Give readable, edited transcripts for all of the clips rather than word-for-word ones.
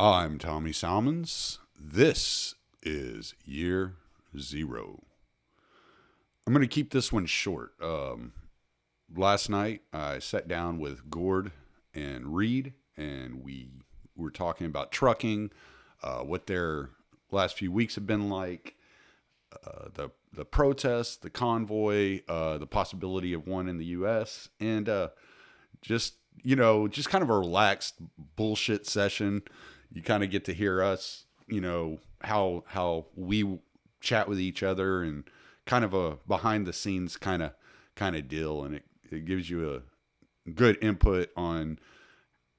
I'm Tommy Salmons. This is year 0. I'm going to keep this one short. Last night I sat down with Gord and Reed, and we were talking about trucking, what their last few weeks have been like, the protests, the convoy, the possibility of one in the U.S., and just kind of a relaxed bullshit session. You kind of get to hear us, how we chat with each other, and kind of a behind the scenes kind of deal, and it gives you a good input on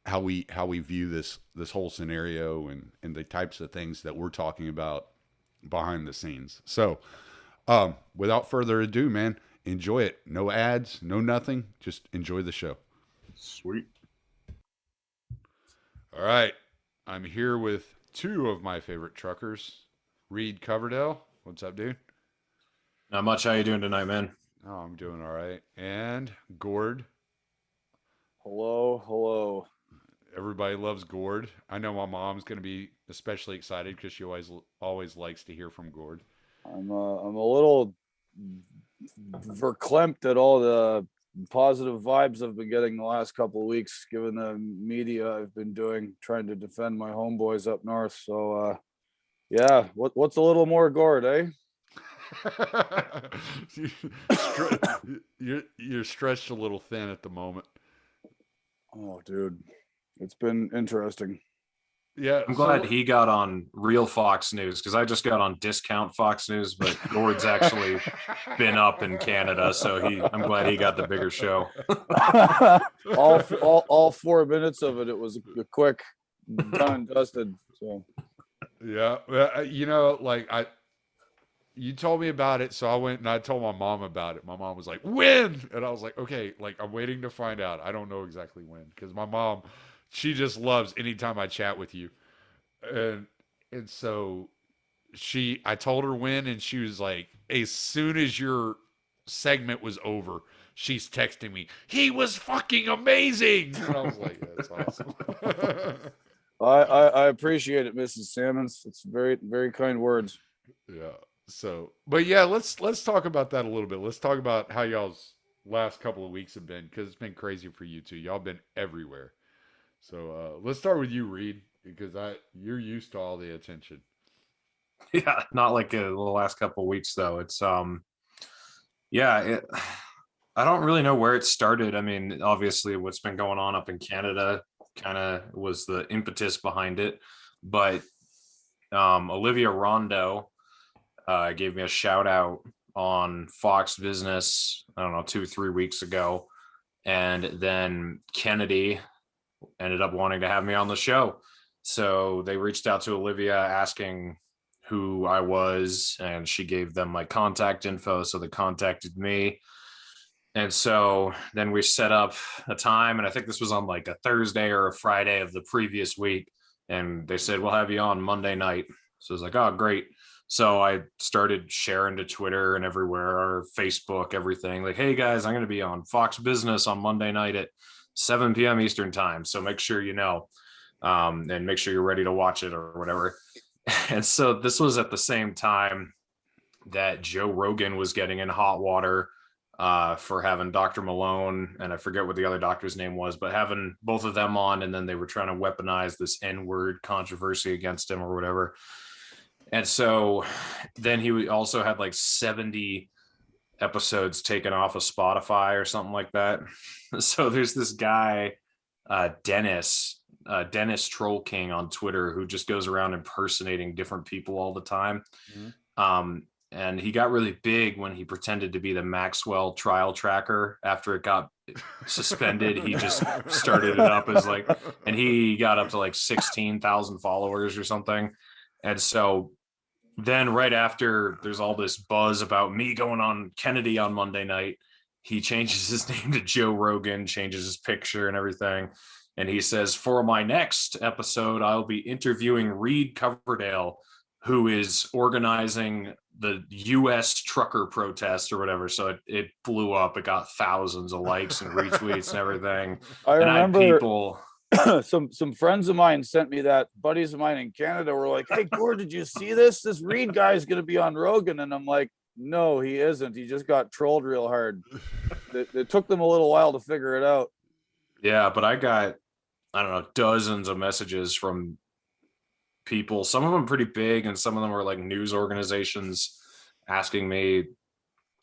how we view this whole scenario and the types of things that we're talking about behind the scenes. So, without further ado, man, enjoy it. No ads, no nothing. Just enjoy the show. Sweet. All right. I'm here with 2 of my favorite truckers. Reed Coverdale. What's up, dude? Not much. How you doing tonight, man? Oh, I'm doing all right. And Gord. Hello. Everybody loves Gord. I know my mom's going to be especially excited because she always likes to hear from Gord. I'm a little verklempt at all the positive vibes I've been getting the last couple of weeks, given the media I've been doing, trying to defend my homeboys up north. So, yeah, what's a little more Gord, eh? You're stretched a little thin at the moment. Oh, dude, it's been interesting. Yeah, I'm glad he got on real Fox News, because I just got on discount Fox News, but Gord's actually been up in Canada, so I'm glad he got the bigger show. all 4 minutes of it was a quick done and dusted. So yeah, you told me about it, so I went and I told my mom about it. My mom was like, "When?" And I was like, "Okay, I'm waiting to find out. I don't know exactly when," because my mom, she just loves anytime I chat with you, and so I told her when, and she was like, as soon as your segment was over, she's texting me, "He was fucking amazing," and I was like, "That's awesome." I appreciate it, Mrs. Salmons. It's very, very kind words. Yeah. So, but yeah, let's talk about that a little bit. Let's talk about how y'all's last couple of weeks have been, because it's been crazy for you too. Y'all been everywhere. So let's start with you, Reed, because you're used to all the attention. Yeah, not like the last couple of weeks though. It's I don't really know where it started. I mean, obviously what's been going on up in Canada kind of was the impetus behind it, but Olivia Rondeau gave me a shout out on Fox Business, I don't know, 2-3 weeks ago. And then Kennedy ended up wanting to have me on the show. So they reached out to Olivia asking who I was, and she gave them my contact info. So they contacted me. And so then we set up a time, and I think this was on like a Thursday or a Friday of the previous week. And they said, "We'll have you on Monday night." So I was like, "Oh, great." So I started sharing to Twitter and everywhere, or Facebook, everything. Like, "Hey guys, I'm going to be on Fox Business on Monday night at 7 p.m. Eastern time. So make sure you know, and make sure you're ready to watch it," or whatever. And so this was at the same time that Joe Rogan was getting in hot water for having Dr. Malone, and I forget what the other doctor's name was, but having both of them on, and then they were trying to weaponize this N-word controversy against him or whatever. And so then he also had like 70 episodes taken off of Spotify or something like that. So there's this guy, Dennis Troll King on Twitter, who just goes around impersonating different people all the time. Mm-hmm. And he got really big when he pretended to be the Maxwell trial tracker after it got suspended. He just started it up as like, and he got up to like 16,000 followers or something. And so then right after there's all this buzz about me going on Kennedy on Monday night, he changes his name to Joe Rogan, changes his picture and everything. And he says, "For my next episode, I'll be interviewing Reed Coverdale, who is organizing the U.S. trucker protest," or whatever. So it blew up. It got thousands of likes and retweets and everything. I remember I had people. some friends of mine sent me that. Buddies of mine in Canada were like, "Hey, Gord, did you see this? This Reed guy is going to be on Rogan." And I'm like, "No, he isn't. He just got trolled real hard." It took them a little while to figure it out. Yeah, but I got, I don't know, dozens of messages from people, some of them pretty big, and some of them were like news organizations asking me,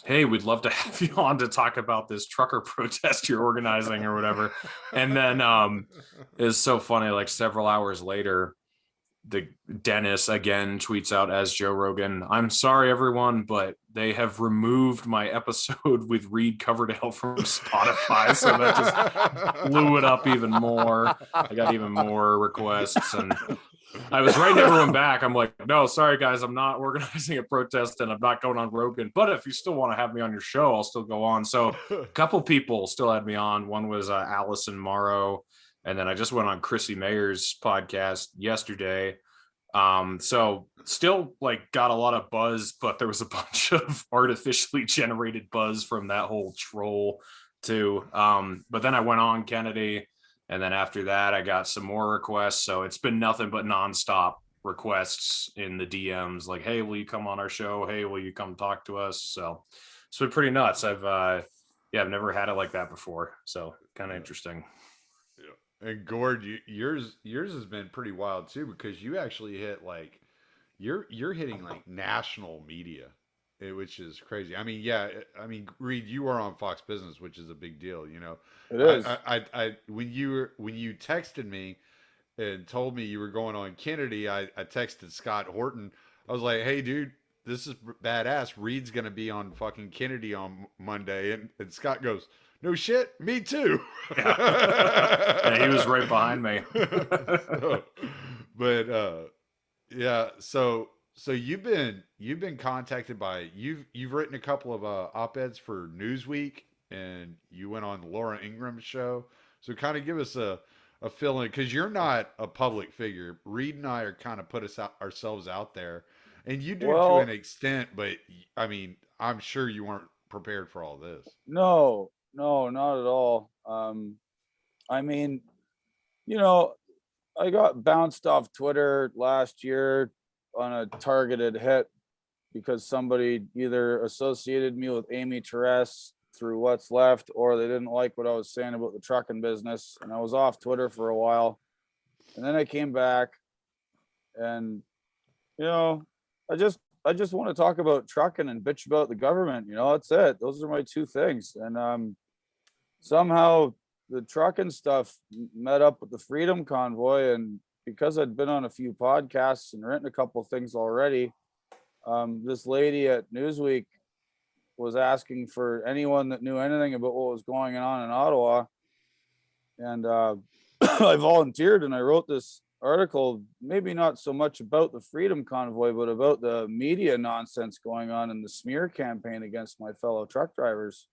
"Hey, we'd love to have you on to talk about this trucker protest you're organizing," or whatever. And then it's so funny, like several hours later, the Dennis again tweets out as Joe Rogan, "I'm sorry everyone, but they have removed my episode with Reed Coverdale from Spotify." So that just blew it up even more. I got even more requests, and I was writing everyone back. I'm like, "No, sorry guys, I'm not organizing a protest and I'm not going on Rogan. But if you still want to have me on your show, I'll still go on." So a couple people still had me on. One was Allison Morrow. And then I just went on Chrissy Mayer's podcast yesterday. So still like got a lot of buzz, but there was a bunch of artificially generated buzz from that whole troll too. But then I went on Kennedy, and then after that I got some more requests. So it's been nothing but nonstop requests in the DMs, like, "Hey, will you come on our show? Hey, will you come talk to us?" So it's been pretty nuts. I've never had it like that before. So kind of interesting. And Gord, yours has been pretty wild too, because you actually hit like you're hitting like national media, which is crazy. I mean, yeah, I mean, Reed, you are on Fox Business, which is a big deal. You know, It is. I when you texted me and told me you were going on Kennedy, I texted Scott Horton. I was like, "Hey, dude, this is badass. Reed's gonna be on fucking Kennedy on Monday," and Scott goes, "No shit, me too." Yeah, he was right behind me. But yeah, so you've been contacted by, you've written a couple of op-eds for Newsweek, and you went on Laura Ingram's show. So kind of give us a feeling, because you're not a public figure. Reed and I are kind of put ourselves out there, and you do to an extent. But I mean, I'm sure you weren't prepared for all this. No, not at all. I mean, you know, I got bounced off Twitter last year on a targeted hit because somebody either associated me with Amy Therese through What's Left, or they didn't like what I was saying about the trucking business. And I was off Twitter for a while. And then I came back, and, you know, I just want to talk about trucking and bitch about the government. You know, that's it. Those are my two things. And somehow the trucking stuff met up with the Freedom Convoy, and because I'd been on a few podcasts and written a couple things already, this lady at Newsweek was asking for anyone that knew anything about what was going on in Ottawa, and I volunteered, and I wrote this article, maybe not so much about the Freedom Convoy, but about the media nonsense going on in the smear campaign against my fellow truck drivers.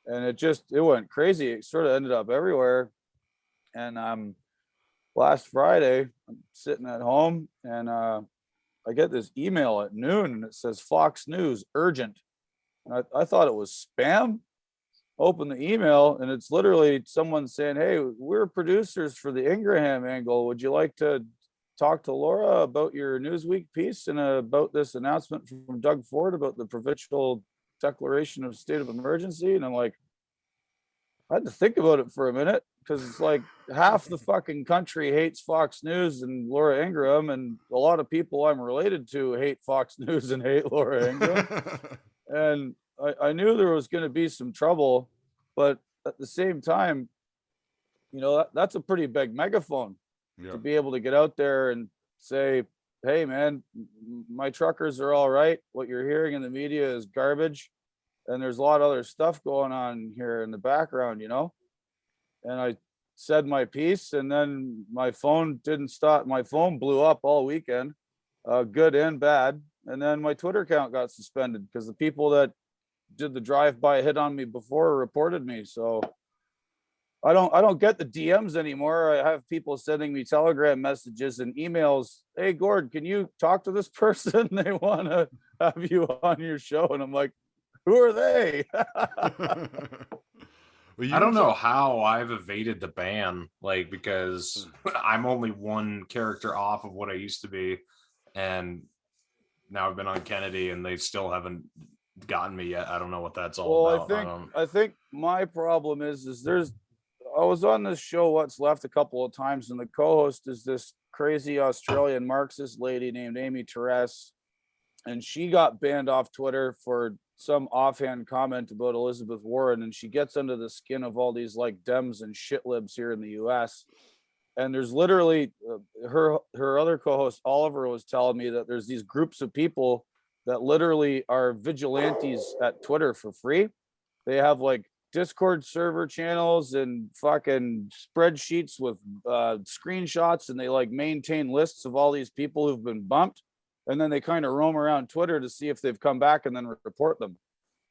And it went crazy. It sort of ended up everywhere. And last Friday, I'm sitting at home, and I get this email at noon, and it says Fox News urgent. And I thought it was spam. Open the email, and it's literally someone saying, "Hey, we're producers for the Ingraham angle. Would you like to talk to Laura about your Newsweek piece and about this announcement from Doug Ford about the provincial declaration of state of emergency?" And I'm like, I had to think about it for a minute, because it's like half the fucking country hates Fox News and Laura Ingraham, and a lot of people I'm related to hate Fox News and hate Laura Ingraham. And I knew there was going to be some trouble, but at the same time, you know, that's a pretty big megaphone to be able to get out there and say, "Hey man, my truckers are all right. What you're hearing in the media is garbage. And there's a lot of other stuff going on here in the background," you know? And I said my piece, and then my phone didn't stop. My phone blew up all weekend, good and bad. And then my Twitter account got suspended because the people that did the drive-by hit on me before reported me. So I don't get the DMs anymore. I have people sending me Telegram messages and emails. "Hey, Gord, can you talk to this person? They want to have you on your show." And I'm like, "Who are they?" Well, I don't know how I've evaded the ban, like, because I'm only one character off of what I used to be, and now I've been on Kennedy, and they still haven't gotten me yet. I don't know what that's all Well, about. I think my problem is I was on this show What's Left a couple of times, and the co-host is this crazy Australian Marxist lady named Amy Therese, and she got banned off Twitter for some offhand comment about Elizabeth Warren, and she gets under the skin of all these like Dems and shit libs here in the US. And there's literally her other co-host Oliver was telling me that there's these groups of people that literally are vigilantes at Twitter for free. They have like Discord server channels and fucking spreadsheets with screenshots, and they like maintain lists of all these people who've been bumped, and then they kind of roam around Twitter to see if they've come back and then report them.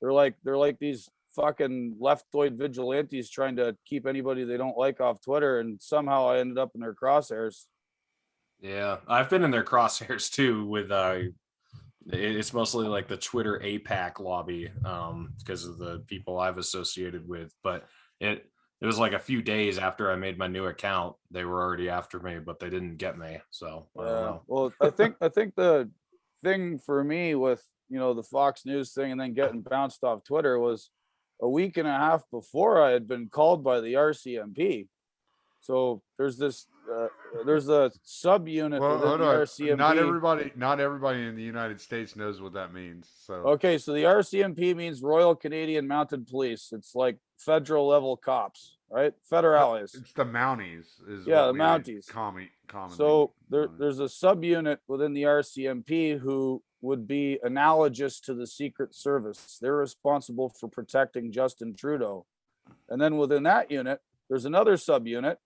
They're like these fucking leftoid vigilantes trying to keep anybody they don't like off Twitter, and somehow I ended up in their crosshairs. Yeah, I've been in their crosshairs too with it's mostly like the Twitter APAC lobby, because of the people I've associated with. But it was like a few days after I made my new account, they were already after me, but they didn't get me. So I don't know. Well, I think the thing for me with, you know, the Fox News thing and then getting bounced off Twitter was a week and a half before I had been called by the RCMP. So there's this there's a subunit Well, within hold the on. RCMP. Not everybody in the United States knows what that means. So Okay, so the RCMP means Royal Canadian Mounted Police. It's like federal level cops, right? Federales. it's the Mounties, is Yeah, what the we Mounties. commonly. So there's a subunit within the RCMP who would be analogous to the Secret Service. They're responsible for protecting Justin Trudeau. And then within that unit, there's another subunit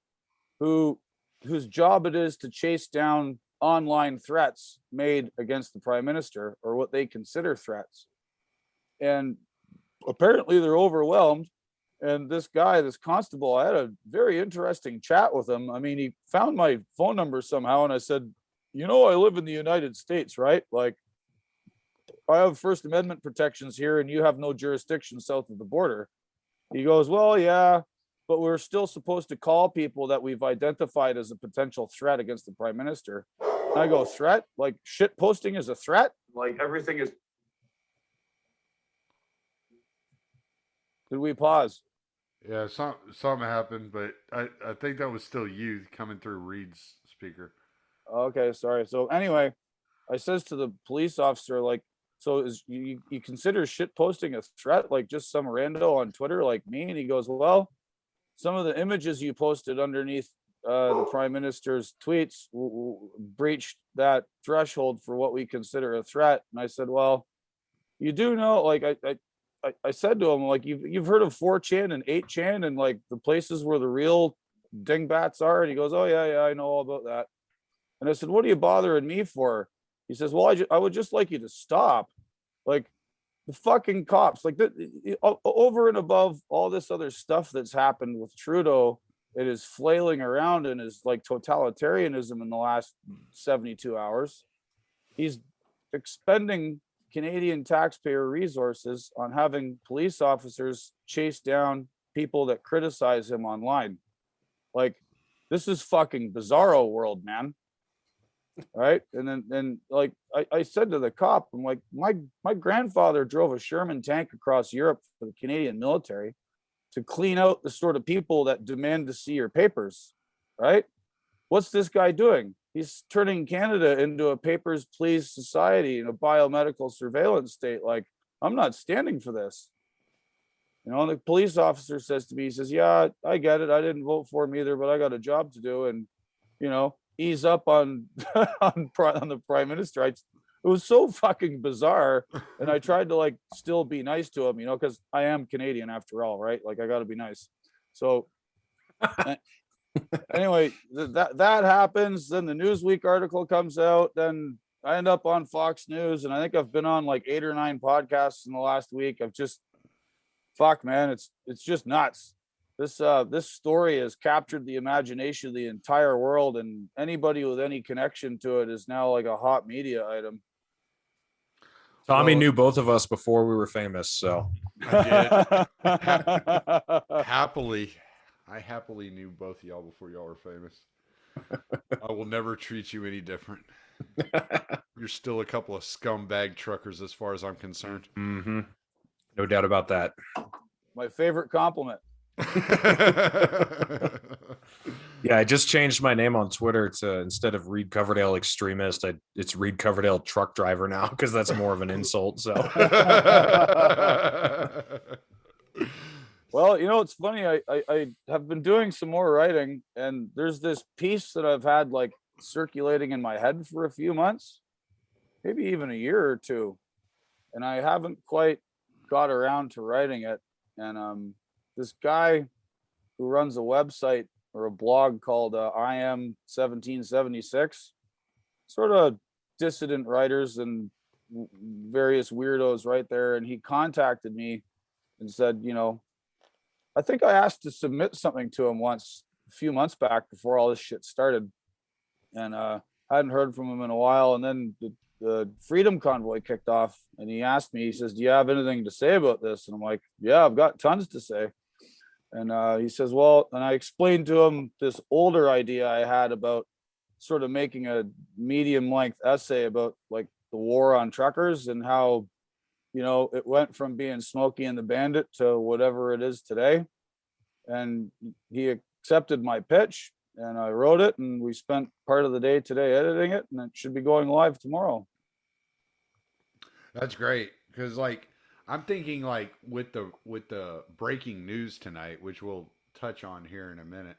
whose job it is to chase down online threats made against the prime minister, or what they consider threats. And apparently they're overwhelmed. And this guy, this constable, I had a very interesting chat with him. I mean, he found my phone number somehow, and I said, you know, I live in the United States, right? Like, I have First Amendment protections here, and you have no jurisdiction south of the border. He goes, well, yeah, but we're still supposed to call people that we've identified as a potential threat against the prime minister. And I go, threat? Like, shit posting is a threat? Like, everything is. Did we pause? Yeah, something happened, but I think that was still you coming through Reed's speaker. Okay, sorry. So anyway, I says to the police officer, like, so is you consider shit posting a threat, like just some rando on Twitter like me? And he goes, well, some of the images you posted underneath the prime minister's tweets breached that threshold for what we consider a threat. And I said, well, you do know, like, I said to him, like, you've heard of 4chan and 8chan and like the places where the real dingbats are? And he goes, oh yeah, I know all about that. And I said, what are you bothering me for? He says, well, I would just like you to stop. Like, the fucking cops, like, over and above all this other stuff that's happened with Trudeau, it is flailing around in his like totalitarianism in the last 72 hours. He's expending Canadian taxpayer resources on having police officers chase down people that criticize him online. Like, this is fucking bizarro world, man. Right. And then like I said to the cop, I'm like, my grandfather drove a Sherman tank across Europe for the Canadian military to clean out the sort of people that demand to see your papers. Right. What's this guy doing? He's turning Canada into a papers please society and a biomedical surveillance state. Like, I'm not standing for this. You know, and the police officer says to me, he says, yeah, I get it. I didn't vote for him either, but I got a job to do. And, you know, ease up on on the prime minister. It was so fucking bizarre, and I tried to like still be nice to him, you know, because I am Canadian after all, right? Like, I got to be nice. So anyway, that happens. Then the Newsweek article comes out. Then I end up on Fox News, and I think I've been on like 8 or 9 podcasts in the last week. I've just, fuck, man, it's just nuts. This story has captured the imagination of the entire world, and anybody with any connection to it is now like a hot media item. Tommy Well, knew both of us before we were famous, so I did. Happily, I happily knew both of y'all before y'all were famous. I will never treat you any different. You're still a couple of scumbag truckers as far as I'm concerned. no doubt about that. My favorite compliment. Yeah, I just changed my name on Twitter to, instead of Reed Coverdale extremist, it's Reed Coverdale truck driver now, because that's more of an insult. So Well, it's funny. I have been doing some more writing, and there's this piece that I've had like circulating in my head for a few months, maybe even a year or two, and I haven't quite got around to writing it. And this guy who runs a website or a blog called I Am 1776, sort of dissident writers and various weirdos right there, and he contacted me and said, I think I asked to submit something to him once a few months back before all this shit started, and I hadn't heard from him in a while. And then the Freedom Convoy kicked off, and he asked me, he says, do you have anything to say about this? And I'm like, yeah, I've got tons to say. And he says, well, and I explained to him this older idea I had about sort of making a medium length essay about like the war on truckers and how, it went from being Smokey and the Bandit to whatever it is today. And he accepted my pitch, and I wrote it, and we spent part of the day today editing it, and it should be going live tomorrow. That's great, because like I'm thinking like with the breaking news tonight, which we'll touch on here in a minute,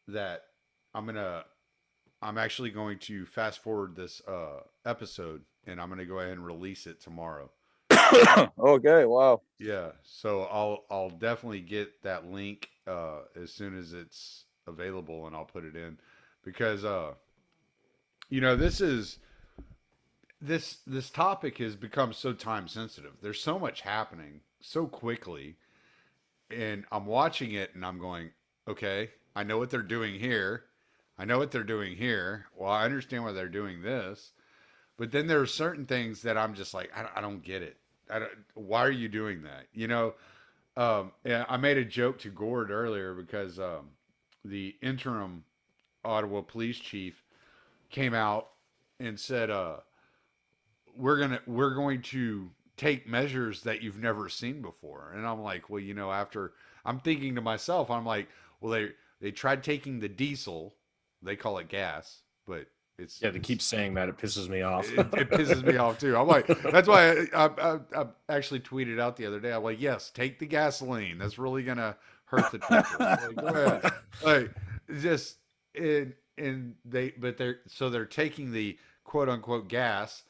that I'm actually going to fast forward this episode, and I'm gonna go ahead and release it tomorrow. Okay, wow. Yeah, so I'll definitely get that link as soon as it's available, and I'll put it in, because this topic has become so time sensitive. There's so much happening so quickly, and I'm watching it and I'm going, okay, I know what they're doing here. I know what they're doing here. Well, I understand why they're doing this, but then there are certain things that I'm just like, I don't get it. Why are you doing that? Yeah, I made a joke to Gord earlier because the interim Ottawa police chief came out and said, we're going to take measures that you've never seen before. And I'm like, well, after I'm thinking to myself, I'm like, well, they tried taking the diesel, they call it gas, but they keep saying that. It pisses me off. It pisses me off too. I'm like, that's why I actually tweeted out the other day. I'm like, yes, take the gasoline. That's really gonna hurt the truckers. Like, go ahead. Like, just they're taking the quote unquote gas,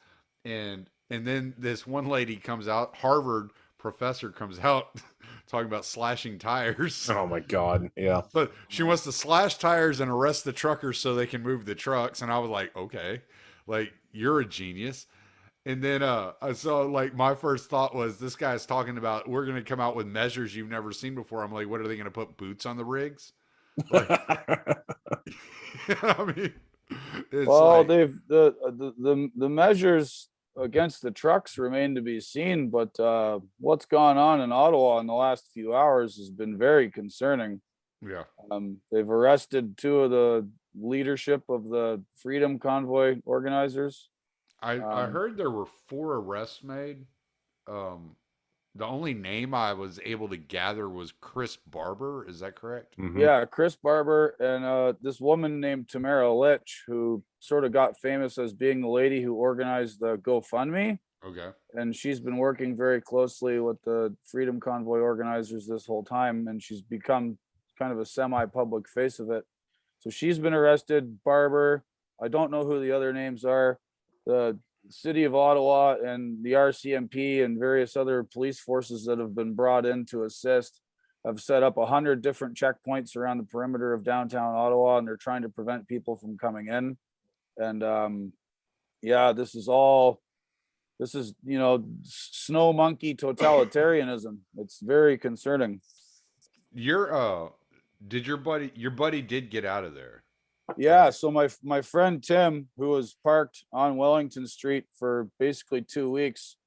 and then this one lady comes out, Harvard professor comes out talking about slashing tires. Oh my God. Yeah. But she wants to slash tires and arrest the truckers so they can move the trucks. And I was like, okay, like you're a genius. And then so like my first thought was, this guy's talking about we're going to come out with measures you've never seen before. I'm like, what are they going to put boots on the rigs? Like, I mean, well, they've the measures against the trucks remain to be seen, but what's gone on in Ottawa in the last few hours has been very concerning. Yeah. They've arrested two of the leadership of the Freedom Convoy organizers. I heard there were 4 arrests made. The only name I was able to gather was Chris Barber. Is that correct? Mm-hmm. Yeah, Chris Barber and this woman named Tamara Litch, who sort of got famous as being the lady who organized the GoFundMe. Okay. And she's been working very closely with the Freedom Convoy organizers this whole time, and she's become kind of a semi-public face of it. So she's been arrested. Barber, I don't know who the other names are. The City of Ottawa and the RCMP and various other police forces that have been brought in to assist have set up 100 different checkpoints around the perimeter of downtown Ottawa, and they're trying to prevent people from coming in. And yeah, this is snow monkey totalitarianism. It's very concerning. Your buddy did get out of there? Yeah, so my friend Tim, who was parked on Wellington Street for basically 2 weeks,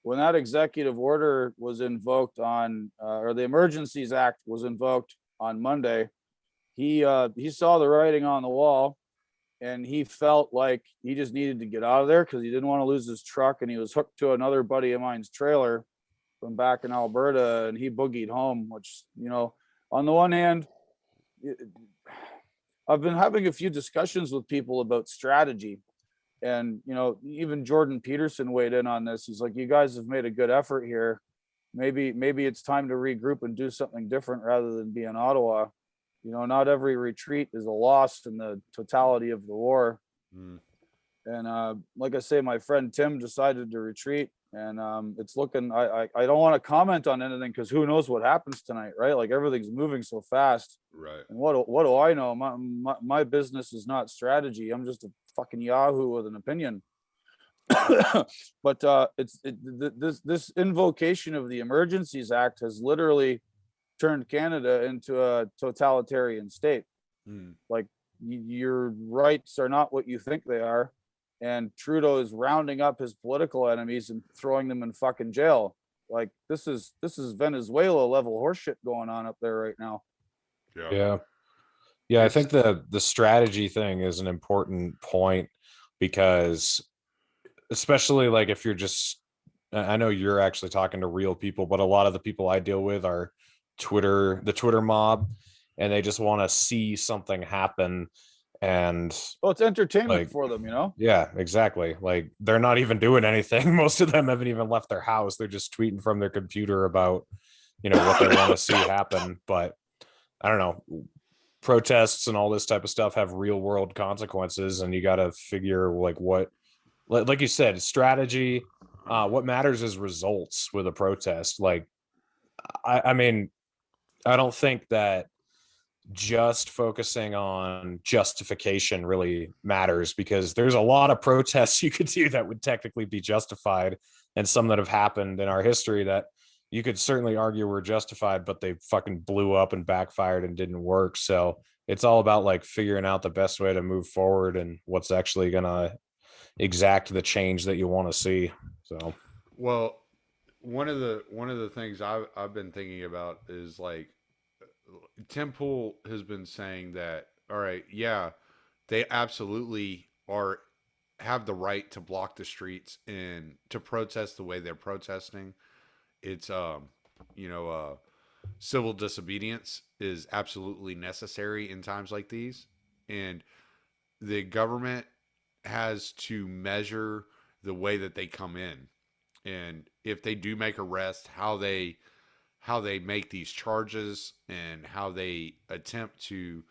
when that executive order was invoked on, or the Emergencies Act was invoked on Monday, he saw the writing on the wall, and he felt like he just needed to get out of there because he didn't want to lose his truck, and he was hooked to another buddy of mine's trailer from back in Alberta, and he boogied home. Which, on the one hand, I've been having a few discussions with people about strategy, and even Jordan Peterson weighed in on this. He's like, you guys have made a good effort here. Maybe it's time to regroup and do something different rather than be in Ottawa. Not every retreat is a loss in the totality of the war. And like I say, my friend Tim decided to retreat, and it's looking, I don't want to comment on anything because who knows what happens tonight, right? Like, everything's moving so fast. Right. And what do I know? My business is not strategy. I'm just a fucking Yahoo with an opinion. But this invocation of the Emergencies Act has literally turned Canada into a totalitarian state. Like, your rights are not what you think they are, and Trudeau is rounding up his political enemies and throwing them in fucking jail. Like, this is Venezuela level horseshit going on up there right now. Yeah, I think the strategy thing is an important point, because especially like if you're just, I know you're actually talking to real people, but a lot of the people I deal with are the Twitter mob, and they just want to see something happen. And well, it's entertainment for them, Yeah, exactly. Like, they're not even doing anything. Most of them haven't even left their house. They're just tweeting from their computer about, what they want to see happen. But I don't know, protests and all this type of stuff have real world consequences, and you got to figure like you said, strategy. What matters is results with a protest. Like, I mean, I don't think that just focusing on justification really matters, because there's a lot of protests you could do that would technically be justified, and some that have happened in our history that you could certainly argue were justified, but they fucking blew up and backfired and didn't work. So it's all about like figuring out the best way to move forward and what's actually gonna exact the change that you want to see. So, well, one of the things I've been thinking about is, like, Tim Pool has been saying that, all right, yeah, they absolutely have the right to block the streets and to protest the way they're protesting. It's civil disobedience is absolutely necessary in times like these, and the government has to measure the way that they come in, and if they do make arrests, how they make these charges and how they attempt to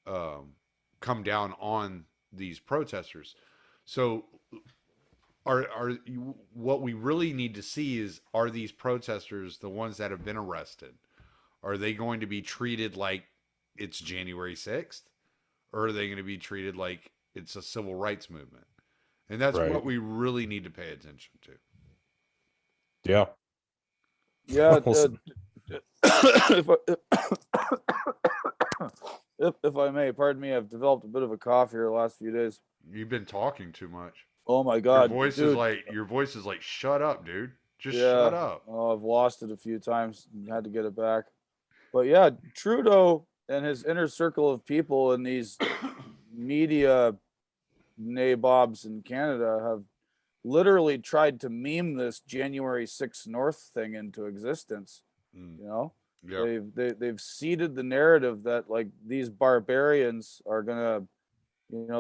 come down on these protesters. So what we really need to see is, are these protesters, the ones that have been arrested, are they going to be treated like it's January 6th, or are they going to be treated like it's a civil rights movement? And that's right. what we really need to pay attention to. Yeah. If I may, pardon me, I've developed a bit of a cough here the last few days. You've been talking too much. Oh my God, your voice is like, shut up, dude. Just shut up. Oh, I've lost it a few times and had to get it back. But yeah, Trudeau and his inner circle of people and these media nabobs in Canada have literally tried to meme this January 6th North thing into existence. Yeah. They've seeded the narrative that, like, these barbarians are gonna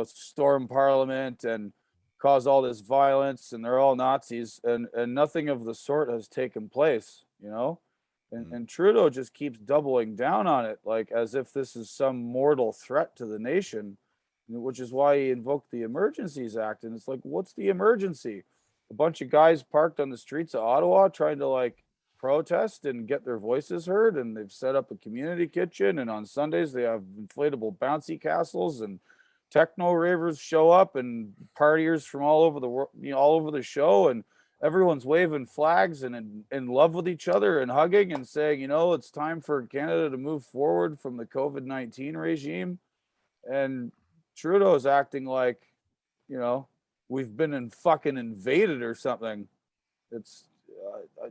storm Parliament and cause all this violence, and they're all Nazis, and nothing of the sort has taken place. And Trudeau just keeps doubling down on it, like, as if this is some mortal threat to the nation, which is why he invoked the Emergencies Act. And it's like, what's the emergency? A bunch of guys parked on the streets of Ottawa trying to, like, protest and get their voices heard, and they've set up a community kitchen, and on Sundays they have inflatable bouncy castles, and techno ravers show up, and partiers from all over the world, all over the show, and everyone's waving flags and in love with each other and hugging and saying, it's time for Canada to move forward from the COVID-19 regime. And Trudeau's acting like, we've been fucking invaded or something.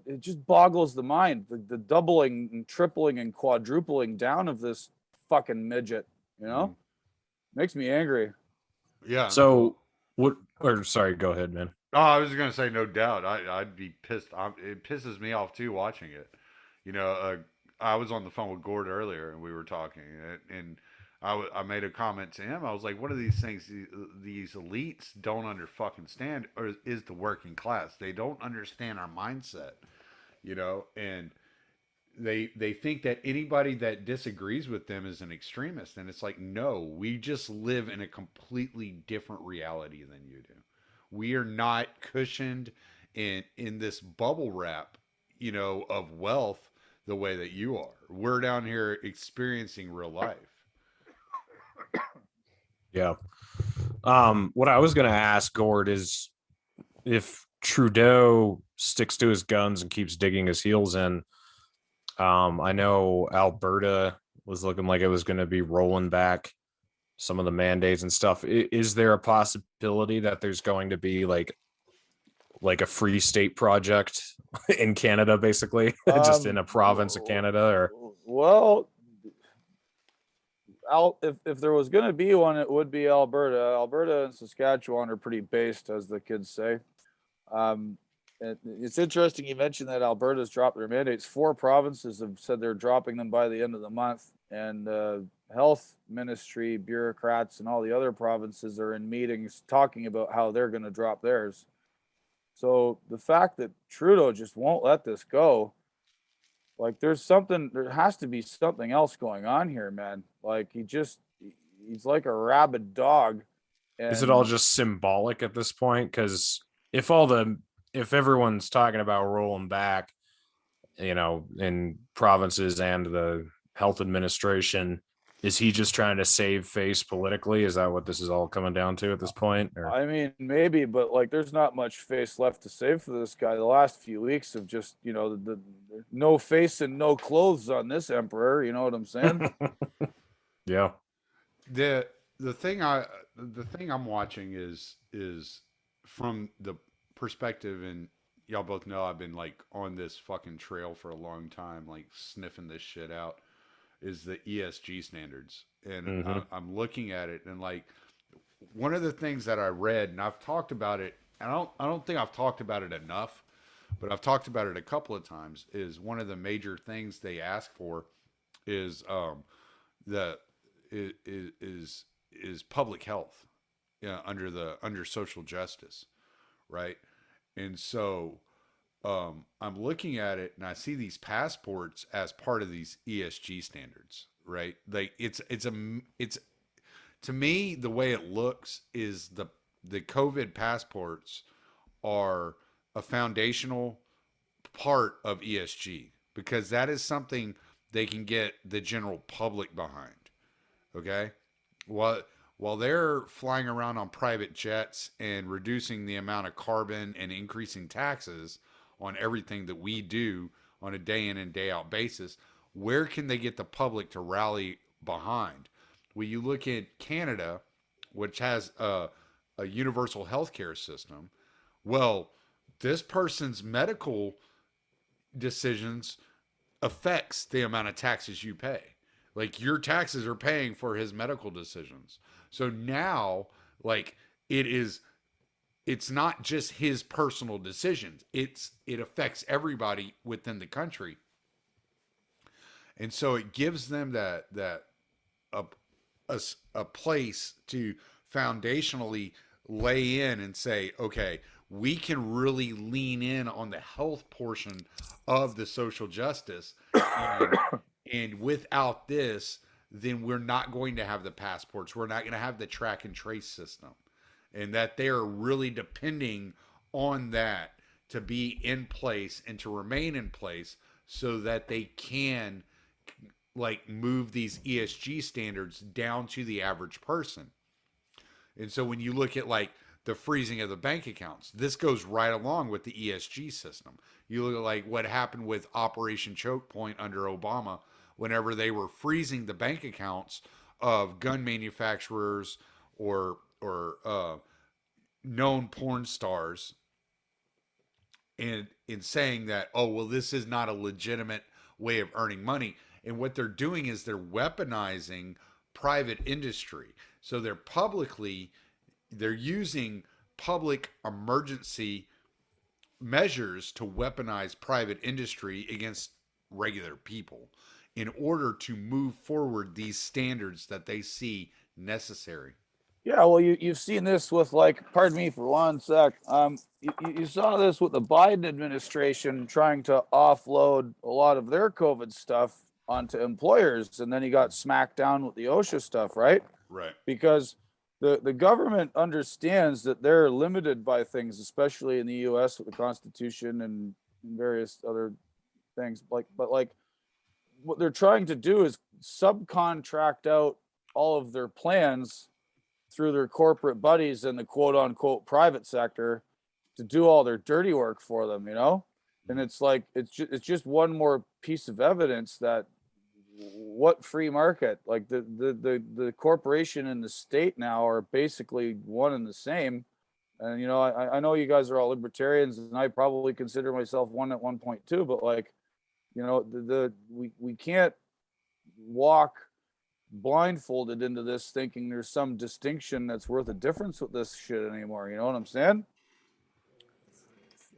it just boggles the mind. The doubling and tripling and quadrupling down of this fucking midget, makes me angry. Yeah. So what? Or sorry, go ahead, man. Oh, I was gonna say no doubt. I'd be pissed. It pisses me off too watching it. I was on the phone with Gord earlier, and we were talking, and I made a comment to him. I was like, "What are these things these elites don't fucking stand, or is the working class? They don't understand our mindset, and they think that anybody that disagrees with them is an extremist, and it's like, no, we just live in a completely different reality than you do. We are not cushioned in this bubble wrap, of wealth the way that you are. We're down here experiencing real life. Yeah. What I was going to ask Gord is if Trudeau sticks to his guns and keeps digging his heels in. I know Alberta was looking like it was going to be rolling back some of the mandates and stuff. Is there a possibility that there's going to be like a free state project in Canada, basically, just in a province of Canada? Or well, if there was going to be one, it would be Alberta. Alberta and Saskatchewan are pretty based, as the kids say. It's interesting you mentioned that Alberta's dropped their mandates. 4 provinces have said they're dropping them by the end of the month, and health ministry bureaucrats and all the other provinces are in meetings talking about how they're going to drop theirs. So the fact that Trudeau just won't let this go, like there has to be something else going on here, man. Like he's like a rabid dog. Is it all just symbolic at this point? Because if everyone's talking about rolling back, in provinces and the health administration, is he just trying to save face politically? Is that what this is all coming down to at this point? Or? I mean, maybe, but like, there's not much face left to save for this guy. The last few weeks of just, the no face and no clothes on this emperor. You know what I'm saying? Yeah. The thing I'm watching is from the perspective, and y'all both know I've been like on this fucking trail for a long time, like sniffing this shit out, is the ESG standards. And I'm looking at it, and like one of the things that I read, and I've talked about it, and I don't think I've talked about it enough, but I've talked about it a couple of times, is one of the major things they ask for is is public health, under social justice, right? And so I'm looking at it, and I see these passports as part of these ESG standards, right? Like it's to me, the way it looks is the COVID passports are a foundational part of ESG, because that is something they can get the general public behind. Okay, while they're flying around on private jets and reducing the amount of carbon and increasing taxes on everything that we do on a day in and day out basis, where can they get the public to rally behind? Well, you look at Canada, which has a universal healthcare system. Well, this person's medical decisions affects the amount of taxes you pay. Like your taxes are paying for his medical decisions. So now, like it's not just his personal decisions. It affects everybody within the country. And so it gives them a place to foundationally lay in and say, okay, we can really lean in on the health portion of the social justice. And without this, then we're not going to have the passports. We're not going to have the track and trace system. And that they are really depending on that to be in place and to remain in place so that they can like move these ESG standards down to the average person. And so when you look at like the freezing of the bank accounts, this goes right along with the ESG system. You look at like what happened with Operation Choke Point under Obama, whenever they were freezing the bank accounts of gun manufacturers or known porn stars, and in saying that, oh, well, this is not a legitimate way of earning money. And what they're doing is they're weaponizing private industry. So they're using public emergency measures to weaponize private industry against regular people in order to move forward these standards that they see necessary. Yeah, well, you've seen this with, like, pardon me for one sec. You saw this with the Biden administration trying to offload a lot of their COVID stuff onto employers, and then he got smacked down with the OSHA stuff, right? Right. Because the government understands that they're limited by things, especially in the US with the Constitution and various other things. But like what they're trying to do is subcontract out all of their plans through their corporate buddies in the quote unquote private sector to do all their dirty work for them, you know? And it's like it's just one more piece of evidence that what free market, like the corporation and the state now are basically one and the same. And I know you guys are all libertarians, and I probably consider myself one at one point too, but like, we can't walk blindfolded into this thinking there's some distinction that's worth a difference with this shit anymore. You know what I'm saying?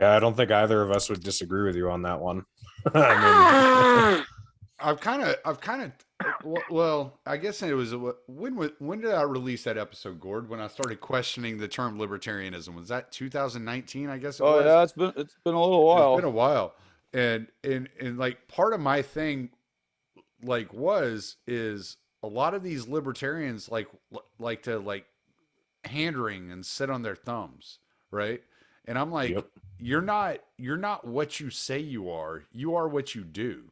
Yeah, I don't think either of us would disagree with you on that one. I mean, well, I guess it was, when did I release that episode, Gord? When I started questioning the term libertarianism, was that 2019? I guess it was. Yeah, it's been a little while. It's been a while. And like part of my thing is a lot of these libertarians like to hand wring and sit on their thumbs, right? And I'm like, Yep. You're not what you say you are what you do.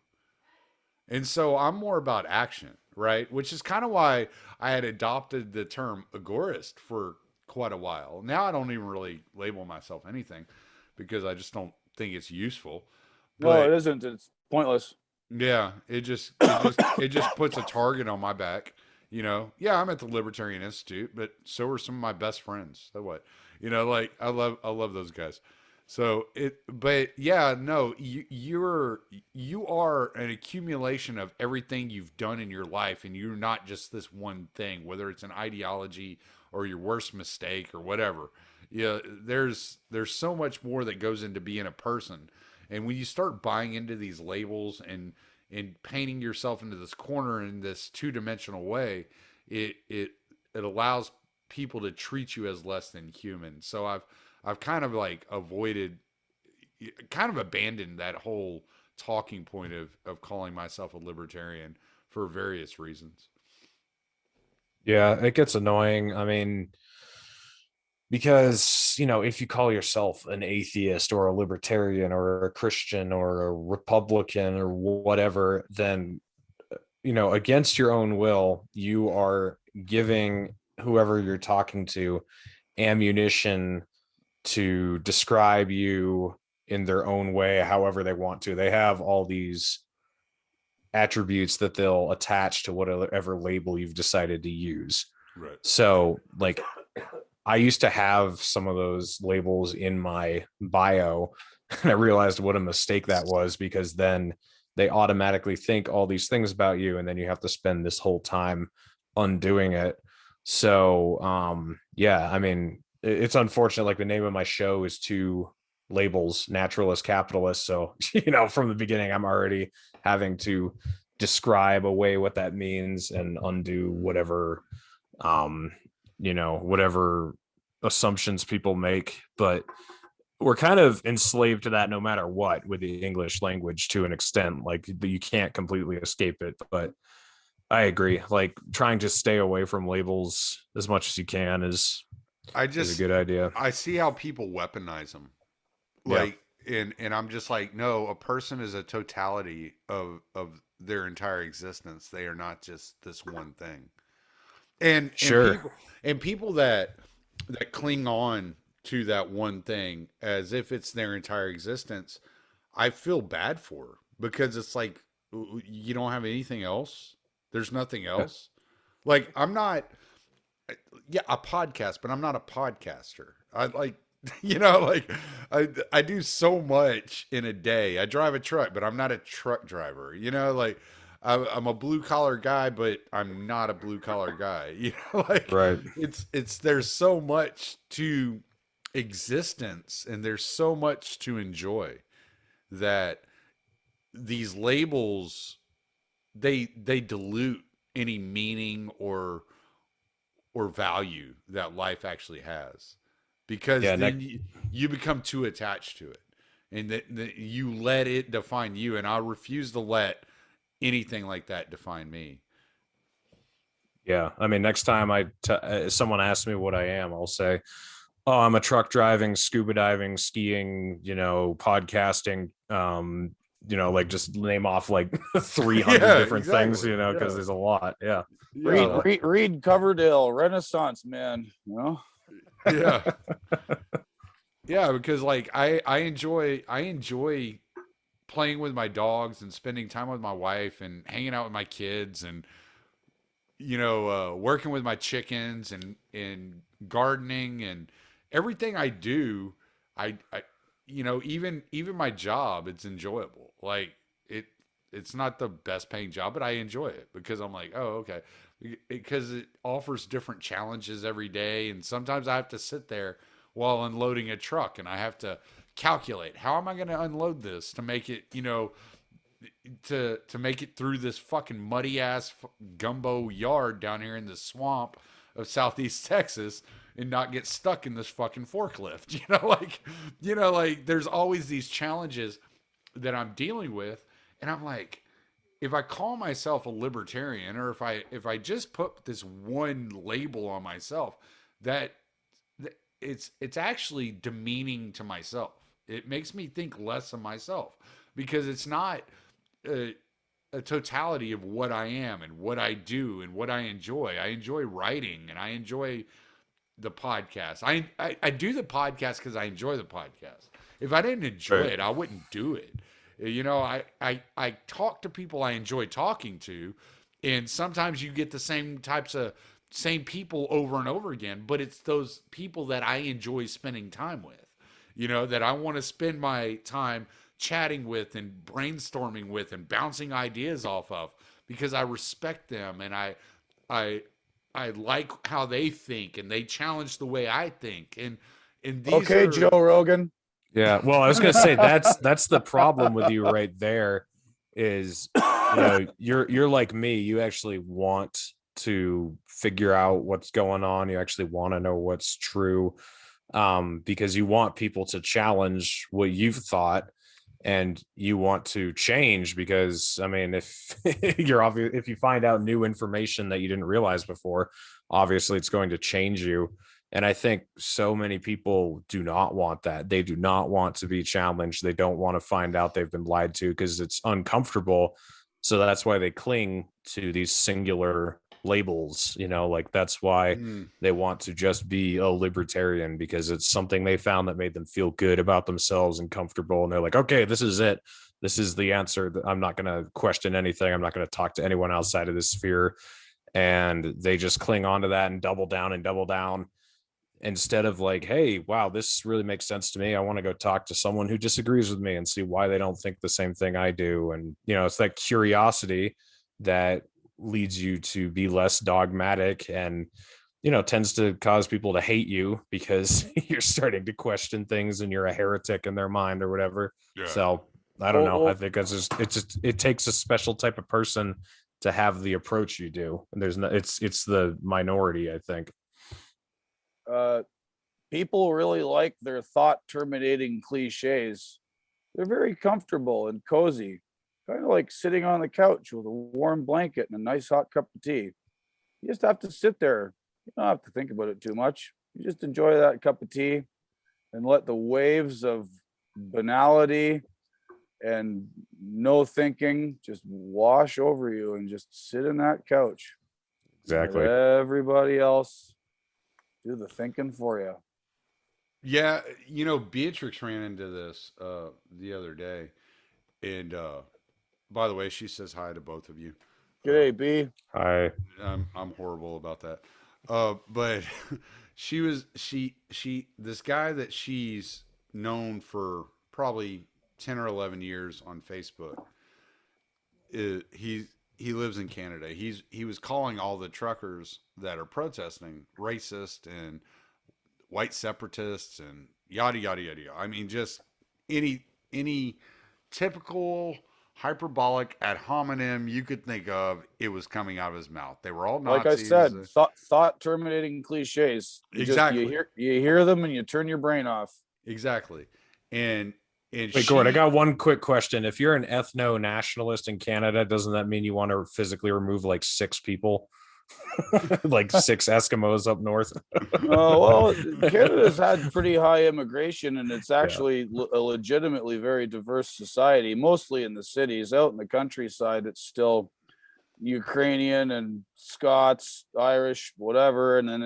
And so I'm more about action, right? Which is kind of why I had adopted the term agorist for quite a while. Now I don't even really label myself anything because I just don't think it's useful. No, it isn't. It's pointless. Yeah, it just puts a target on my back. Yeah, I'm at the Libertarian Institute, but so are some of my best friends. So what? Like I love those guys. So but yeah, no, you are an accumulation of everything you've done in your life, and you're not just this one thing, whether it's an ideology or your worst mistake or whatever. Yeah, there's so much more that goes into being a person. And when you start buying into these labels and painting yourself into this corner in this two-dimensional way, it allows people to treat you as less than human. So I've kind of abandoned that whole talking point of calling myself a libertarian for various reasons. yeah, it gets annoying. I mean, because if you call yourself an atheist or a libertarian or a Christian or a Republican or whatever, then against your own will, you are giving whoever you're talking to ammunition to describe you in their own way, however they want to. They have all these attributes that they'll attach to whatever label you've decided to use. Right. So like I used to have some of those labels in my bio, and I realized what a mistake that was, because then they automatically think all these things about you, and then you have to spend this whole time undoing it. So yeah, I mean, it's unfortunate. Like the name of my show is two labels, Naturalist, Capitalist. So from the beginning, I'm already having to describe away what that means and undo whatever whatever assumptions people make. But we're kind of enslaved to that no matter what with the English language to an extent. Like you can't completely escape it. But I agree, like trying to stay away from labels as much as you can is a good idea. I see how people weaponize them. And I'm just like, no, a person is a totality of their entire existence. They are not just this one thing. And sure. And people that cling on to that one thing as if it's their entire existence, I feel bad for, because it's like, you don't have anything else. There's nothing else. Like I'm not, a podcast, but I'm not a podcaster. I like, You know, like I do so much in a day. I drive a truck, but I'm not a truck driver. You know, like I'm a blue collar guy, but I'm not a blue collar guy. You know, like Right. it's there's so much to existence, and there's so much to enjoy that these labels they dilute any meaning or value that life actually has, because Yeah. then you become too attached to it, and that you let it define you, and I refuse to let anything like that define me. Yeah. I mean, next time someone asks me what I am, I'll say, oh, I'm a truck driving, scuba diving, skiing, podcasting, like just name off like 300 Yeah, different things, exactly. because Yeah, there's a lot. Yeah. yeah, Read, So, read, read Coverdale, Renaissance man. yeah, yeah, because like I enjoy playing with my dogs and spending time with my wife and hanging out with my kids, and working with my chickens and gardening and everything I do. I even my job, it's enjoyable. Like it's not the best paying job, but I enjoy it because I'm like, oh, okay, because it offers different challenges every day, and sometimes I have to sit there while unloading a truck, and I have to calculate how am I going to unload this to make it, to make it through this fucking muddy ass gumbo yard down here in the swamp of southeast Texas and not get stuck in this fucking forklift. Like there's always these challenges that I'm dealing with, and I'm like, if I call myself a libertarian, or if I just put this one label on myself, that it's actually demeaning to myself. It makes me think less of myself because it's not a, a totality of what I am and what I do and what I enjoy. I enjoy writing, and I enjoy the podcast. I do the podcast because I enjoy the podcast. If I didn't enjoy right. it, I wouldn't do it. I talk to people I enjoy talking to, and sometimes you get the same people over and over again, but it's those people that I enjoy spending time with. That I want to spend my time chatting with and brainstorming with and bouncing ideas off of, because I respect them, and I I like how they think, and they challenge the way I think, and these Okay, are Joe Rogan. Yeah. Well, I was going to say that's the problem with you right there is, you're like me. You actually want to figure out what's going on. You actually want to know what's true, because you want people to challenge what you've thought, and you want to change because, I mean, if if you find out new information that you didn't realize before, obviously it's going to change you. And I think so many people do not want that. They do not want to be challenged. They don't want to find out they've been lied to because it's uncomfortable. So that's why they cling to these singular labels, like that's why mm, they want to just be a libertarian, because it's something they found that made them feel good about themselves and comfortable. And they're like, okay, this is it. This is the answer. I'm not going to question anything. I'm not going to talk to anyone outside of this sphere. And they just cling on to that and double down instead of like, hey, wow, this really makes sense to me. I want to go talk to someone who disagrees with me and see why they don't think the same thing I do. And, it's that curiosity that leads you to be less dogmatic and, tends to cause people to hate you because you're starting to question things and you're a heretic in their mind or whatever. yeah. So I don't know. I Well, think it takes a special type of person to have the approach you do. And there's no, it's the minority, I think. people really like their thought terminating cliches. They're very comfortable and cozy, kind of like sitting on the couch with a warm blanket and a nice hot cup of tea. You just have to sit there. You don't have to think about it too much. You just enjoy that cup of tea and let the waves of banality and no thinking just wash over you, and just sit in that couch. Let Exactly. everybody else do the thinking for you. Yeah, Beatrix ran into this the other day, and by the way, she says hi to both of you. Uh, G'day, B. I I'm horrible about that, but this guy that she's known for probably 10 or 11 years on Facebook. He lives in Canada. He was calling all the truckers that are protesting racist and white separatists and yada yada yada. I mean, just any typical hyperbolic ad hominem you could think of, it was coming out of his mouth. They were all Like I Nazis. said, thought terminating cliches. Exactly. You hear them and you turn your brain off. Exactly. And Wait, Gord, I got one quick question. If you're an ethno-nationalist in Canada, doesn't that mean you want to physically remove like 6 people? Like 6 Eskimos up north? Well, Canada's had pretty high immigration, and it's actually a legitimately very diverse society, mostly in the cities. Out in the countryside, it's still Ukrainian and Scots, Irish, whatever. And then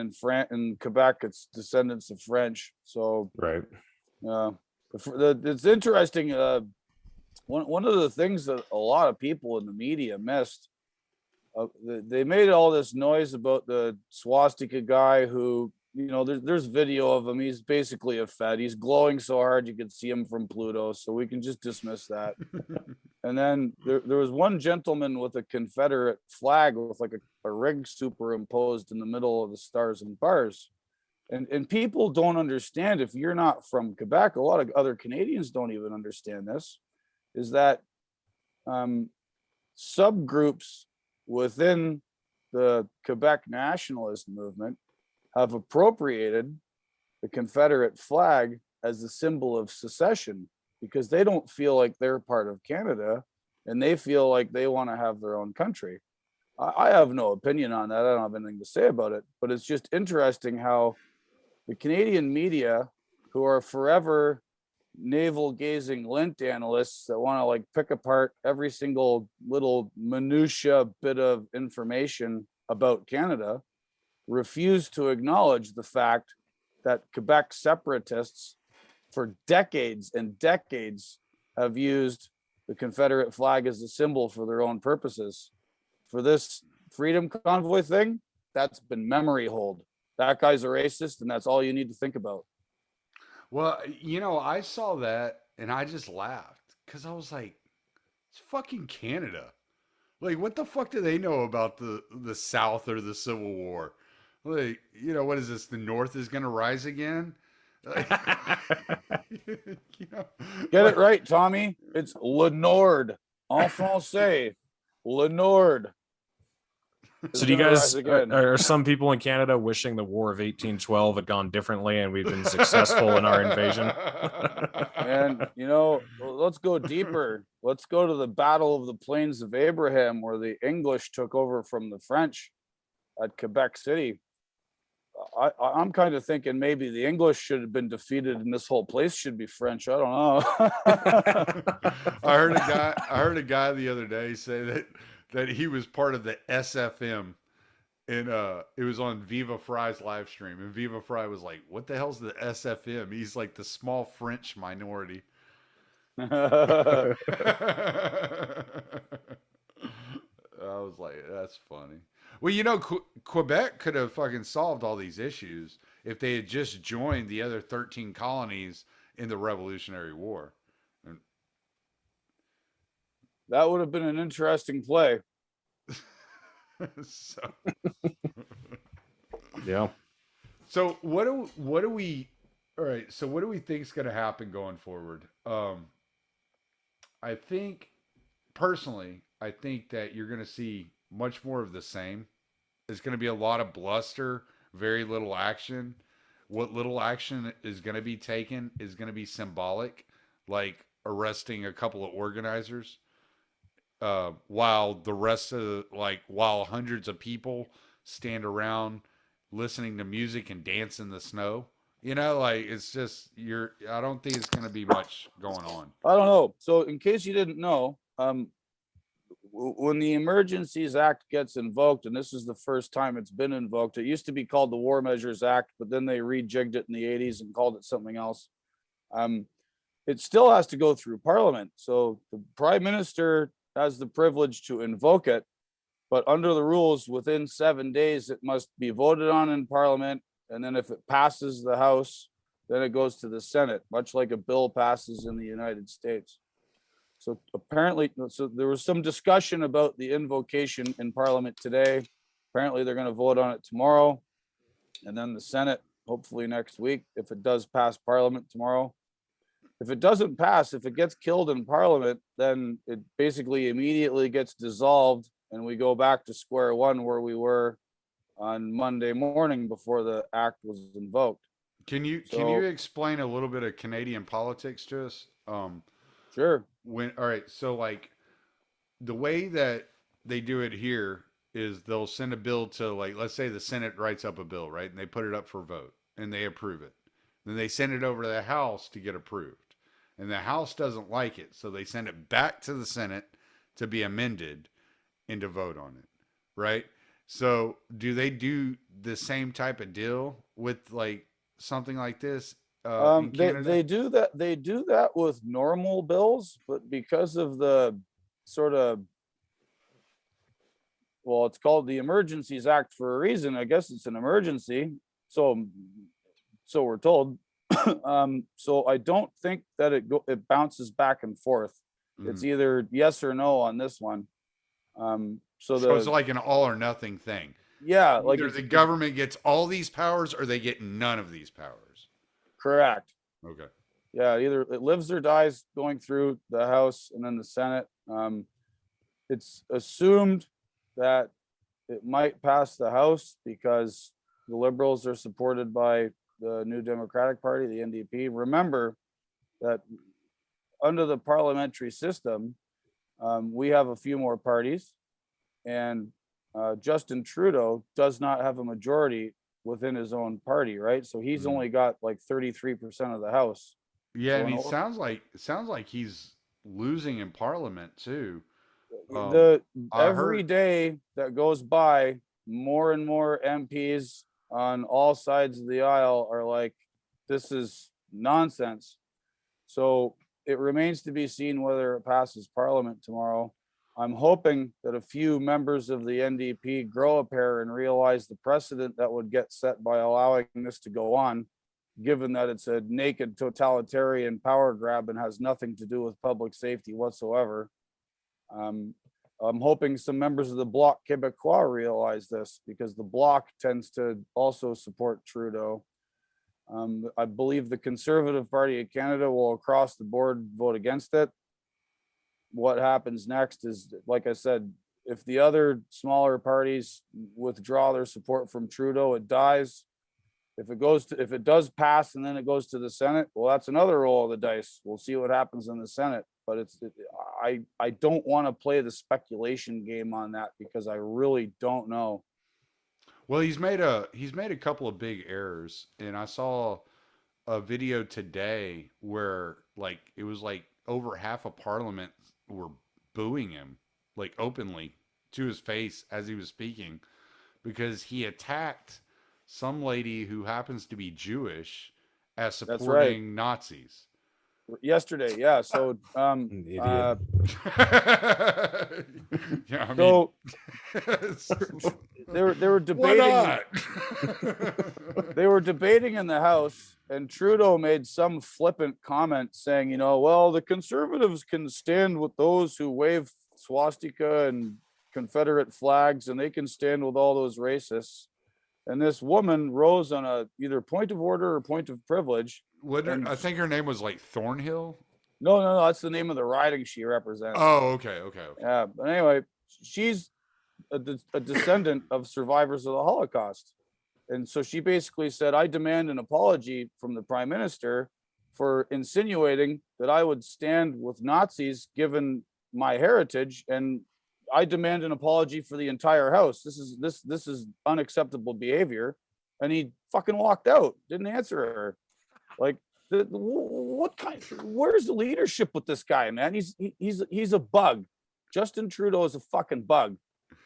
in Quebec, it's descendants of French. So, right. It's interesting. One of the things that a lot of people in the media missed, they made all this noise about the swastika guy who, there's video of him. He's basically a Fed. He's glowing so hard you could see him from Pluto. So we can just dismiss that. And then there was one gentleman with a Confederate flag with like a rig superimposed in the middle of the stars and bars. And people don't understand, if you're not from Quebec, a lot of other Canadians don't even understand this, is that subgroups within the Quebec nationalist movement have appropriated the Confederate flag as a symbol of secession because they don't feel like they're part of Canada and they feel like they want to have their own country. I have no opinion on that. I don't have anything to say about it, but it's just interesting how the Canadian media, who are forever navel-gazing lint analysts that want to like pick apart every single little minutia bit of information about Canada, refuse to acknowledge the fact that Quebec separatists for decades and decades have used the Confederate flag as a symbol for their own purposes. For this freedom convoy thing, that's been memory hold. That guy's a racist, and that's all you need to think about. Well, I saw that and I just laughed because I was like, it's fucking Canada. Like, what the fuck do they know about the South or the Civil War? Like, what is this? The North is going to rise again? Like, Get it right, Tommy. It's Le Nord. En français. Le Nord. So do you guys, are some people in Canada wishing the War of 1812 had gone differently and we've been successful in our invasion? And, let's go deeper. Let's go to the Battle of the Plains of Abraham, where the English took over from the French at Quebec City. I'm kind of thinking maybe the English should have been defeated and this whole place should be French. I don't know. I heard a guy the other day say that he was part of the SFM, and it was on Viva Fry's live stream, and Viva Fry was like, what the hell's the SFM? He's like the small French minority. I was like, that's funny. Well, Quebec could have fucking solved all these issues if they had just joined the other 13 colonies in the Revolutionary War. That would have been an interesting play. Yeah. So what do we think is going to happen going forward? I think that you're going to see much more of the same. There's going to be a lot of bluster, very little action. What little action is going to be taken is going to be symbolic, like arresting a couple of organizers, while the rest of while hundreds of people stand around listening to music and dance in the snow. It's just I don't think it's going to be much going on. I don't know. So in case you didn't know, when the Emergencies Act gets invoked, and this is the first time it's been invoked, it used to be called the War Measures Act, but then they rejigged it in the 80s and called it something else. It still has to go through Parliament. So the Prime Minister has the privilege to invoke it, but under the rules, within 7 days, it must be voted on in Parliament and then if it passes the House, then it goes to the Senate, much like a bill passes in the United States. So apparently, so there was some discussion about the invocation in Parliament today. Apparently, they're going to vote on it tomorrow, and then the Senate hopefully next week, if it does pass Parliament tomorrow. If it doesn't pass, if it gets killed in Parliament, then it basically immediately gets dissolved, and we go back to square one where we were on Monday morning before the act was invoked. Can you explain a little bit of Canadian politics to us? Sure. All right, so like the way that they do it here is they'll send a bill to, like, let's say the Senate writes up a bill, right? And they put it up for vote and they approve it. Then they send it over to the House to get approved. And the House doesn't like it. So they send it back to the Senate to be amended and to vote on it. Right? So do they do the same type of deal with like something like this? In Canada? They do that. They do that with normal bills, but because of the sort of, well, it's called the Emergencies Act for a reason. I guess it's an emergency. So we're told. So I don't think that it bounces back and forth. It's either yes or no on this one. So it's like an all or nothing thing. Yeah, like either the government gets all these powers or they get none of these powers. Correct. Okay. Yeah, either it lives or dies going through the House and then the Senate. It's assumed that it might pass the House because the Liberals are supported by the New Democratic Party, the NDP. Remember that under the parliamentary system, we have a few more parties, and Justin Trudeau does not have a majority within his own party, right? So he's only got like 33% of the House. Yeah, and it sounds like he's losing in Parliament too. Every day that goes by, more and more MPs on all sides of the aisle are like, this is nonsense. So it remains to be seen whether it passes Parliament tomorrow. I'm hoping that a few members of the NDP grow a pair and realize the precedent that would get set by allowing this to go on, given that it's a naked totalitarian power grab and has nothing to do with public safety whatsoever. I'm hoping some members of the Bloc Québécois realize this, because the Bloc tends to also support Trudeau. I believe the Conservative Party of Canada will across the board vote against it. What happens next is, like I said, if the other smaller parties withdraw their support from Trudeau, it dies. If it does pass and then it goes to the Senate, well, that's another roll of the dice. We'll see what happens in the Senate. But I don't want to play the speculation game on that because I really don't know. Well, he's made a couple of big errors, and I saw a video today where like it was like over half of Parliament were booing him like openly to his face as he was speaking because he attacked some lady who happens to be Jewish as supporting Nazis. Yesterday, yeah. So yeah, I mean, they were debating. They were debating in the House, and Trudeau made some flippant comment saying, well, the Conservatives can stand with those who wave swastika and Confederate flags, and they can stand with all those racists. And this woman rose on a either point of order or point of privilege. I think her name was like Thornhill. No, that's the name of the riding she represents. Oh, okay. Yeah, but anyway, she's a descendant of survivors of the Holocaust. And so she basically said, I demand an apology from the Prime Minister for insinuating that I would stand with Nazis given my heritage, and I demand an apology for the entire House. This is unacceptable behavior. And he fucking walked out, didn't answer her. Like, where's the leadership with this guy, man? He's a bug. Justin Trudeau is a fucking bug.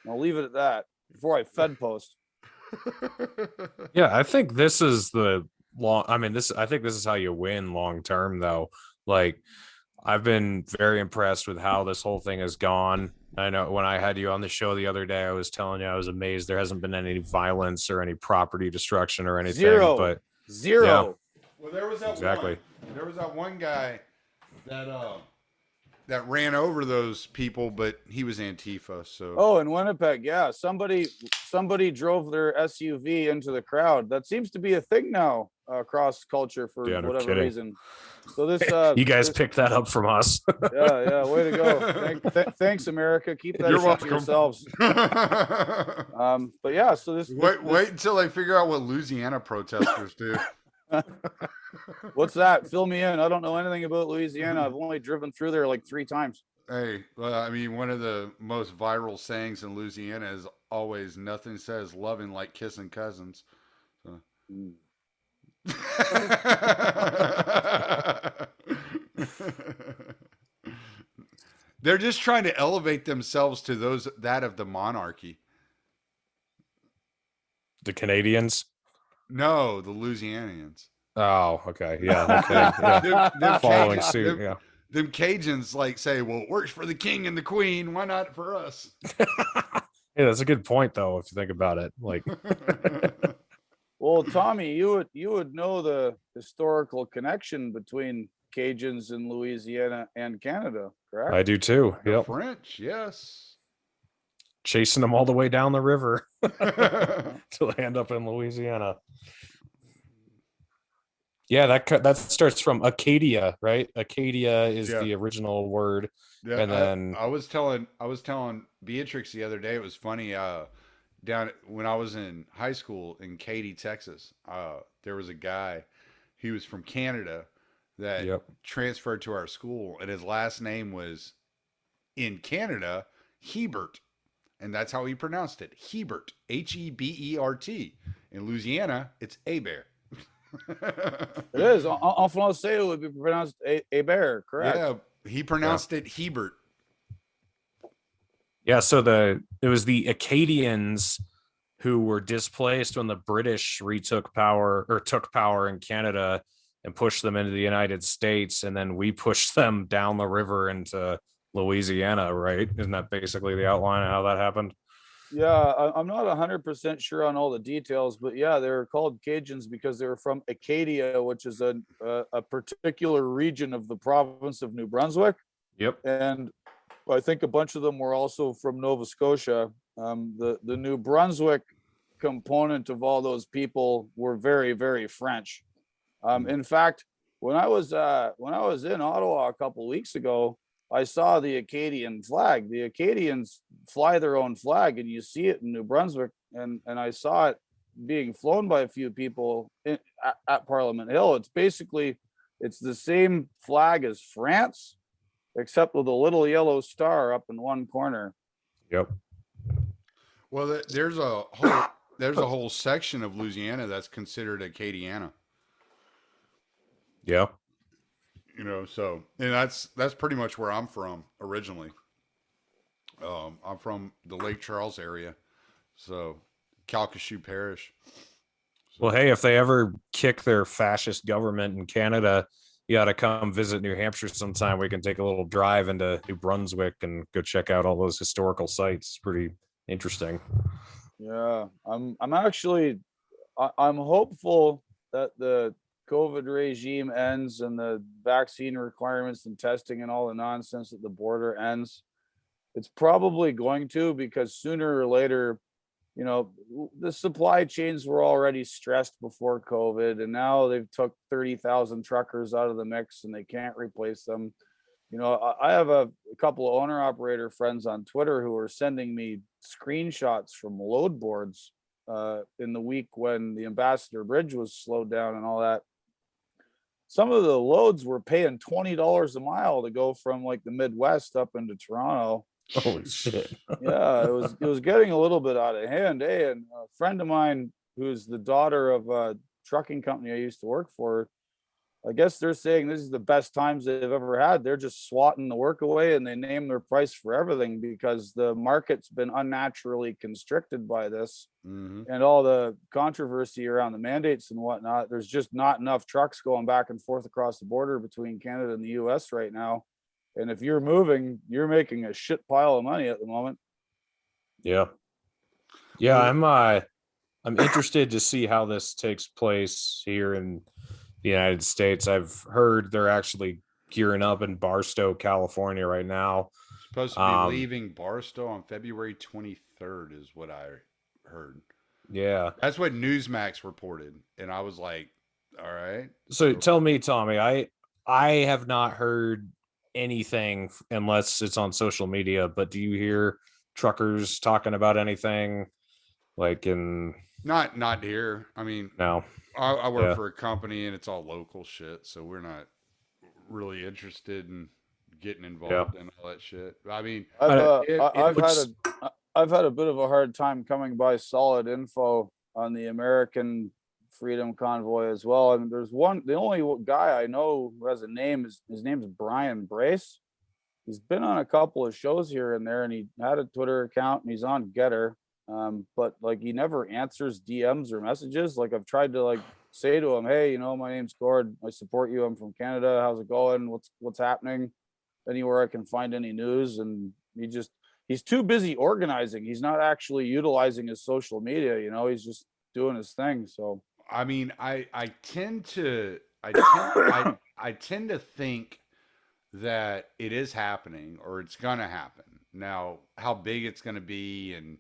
I'll leave it at that before I Fed post. Yeah, I think this is I think this is how you win long term, though. Like, I've been very impressed with how this whole thing has gone. I know when I had you on the show the other day, I was telling you I was amazed there hasn't been any violence or any property destruction or anything. Zero. But Zero. Well, there was that Exactly. There was that one guy that that ran over those people, but he was Antifa. So Oh, in Winnipeg, yeah. Somebody drove their SUV into the crowd. That seems to be a thing now across culture for Yeah, no whatever kidding. reason. So this you guys picked that up from us. yeah, way to go. Thanks, America. Keep that You're shit to welcome. yourselves. But yeah, so this wait until they figure out what Louisiana protesters do. What's that? Fill me in. I don't know anything about Louisiana. I've only driven through there like 3 times. Hey, well, I mean, one of the most viral sayings in Louisiana is always "Nothing says loving like kissing cousins." So. They're just trying to elevate themselves to that of the monarchy. The Canadians? No, the Louisianians. Oh, okay. Yeah. Okay. Yeah. Them Following Cajuns, suit. Yeah. Them Cajuns like say, well, it works for the king and the queen. Why not for us? Yeah, that's a good point, though, if you think about it. Like, well, Tommy, you would know the historical connection between Cajuns in Louisiana and Canada, correct? I do too. The Yep. French, yes. Chasing them all the way down the river till they end up in Louisiana. Yeah, that starts from Acadia, right? Acadia is the original word. Yeah, and then I was telling Beatrix the other day, it was funny, down when I was in high school in Katy, Texas, there was a guy, he was from Canada that transferred to our school, and his last name was in Canada Hebert, and that's how he pronounced it, Hebert, Hebert. In Louisiana, it's Hebert. It is. En français, it would be pronounced Hebert, correct? Yeah, he pronounced it Hebert. Yeah, so it was the Acadians who were displaced when the British took power in Canada and pushed them into the United States, and then we pushed them down the river into Louisiana, right? Isn't that basically the outline of how that happened? Yeah, I'm not 100% sure on all the details, but yeah, they're called Cajuns because they were from Acadia, which is a particular region of the province of New Brunswick. Yep. And I think a bunch of them were also from Nova Scotia. The New Brunswick component of all those people were very, very French. In fact, when I was in Ottawa a couple of weeks ago, I saw the Acadian flag. The Acadians fly their own flag, and you see it in New Brunswick. And I saw it being flown by a few people at Parliament Hill. It's the same flag as France, except with a little yellow star up in one corner. Yep. Well, there's a whole section of Louisiana that's considered Acadiana. Yeah. You know, so, and that's pretty much where I'm from originally. I'm from the Lake Charles area, so Calcasieu Parish. So. Well, hey, if they ever kick their fascist government in Canada, you got to come visit New Hampshire sometime. We can take a little drive into New Brunswick and go check out all those historical sites. It's pretty interesting. Yeah, I'm hopeful that the COVID regime ends and the vaccine requirements and testing and all the nonsense at the border ends. It's probably going to, because sooner or later, you know, the supply chains were already stressed before COVID, and now they've took 30,000 truckers out of the mix and they can't replace them. You know, I have a couple of owner operator friends on Twitter who are sending me screenshots from load boards in the week when the Ambassador Bridge was slowed down and all that. Some of the loads were paying $20 a mile to go from like the Midwest up into Toronto. Holy shit. Yeah, it was getting a little bit out of hand, eh? And a friend of mine who's the daughter of a trucking company I used to work for, I guess they're saying this is the best times they've ever had. They're just swatting the work away, and they name their price for everything because the market's been unnaturally constricted by this and all the controversy around the mandates and whatnot. There's just not enough trucks going back and forth across the border between Canada and the US right now. And if you're moving, you're making a shit pile of money at the moment. Yeah. Yeah, I'm interested to see how this takes place here in the United States. I've heard they're actually gearing up in Barstow, California right now. Supposed to be leaving Barstow on February 23rd is what I heard. Yeah. That's what Newsmax reported, and I was like, all right. So tell me, Tommy, I have not heard anything unless it's on social media, but do you hear truckers talking about anything like in Not here. I mean, no. I work Yeah. for a company and it's all local shit, so we're not really interested in getting involved in all that shit. I mean, I've had a bit of a hard time coming by solid info on the American Freedom Convoy as well. I mean, the only guy I know who has a name his name's Brian Brace. He's been on a couple of shows here and there, and he had a Twitter account and he's on Getter. But like he never answers DMs or messages. Like I've tried to like say to him, hey, you know, my name's Gord. I support you. I'm from Canada. How's it going? What's happening? Anywhere I can find any news. And he's too busy organizing. He's not actually utilizing his social media, you know, he's just doing his thing. So I mean, I tend to think that it is happening or it's gonna happen. Now, how big it's gonna be and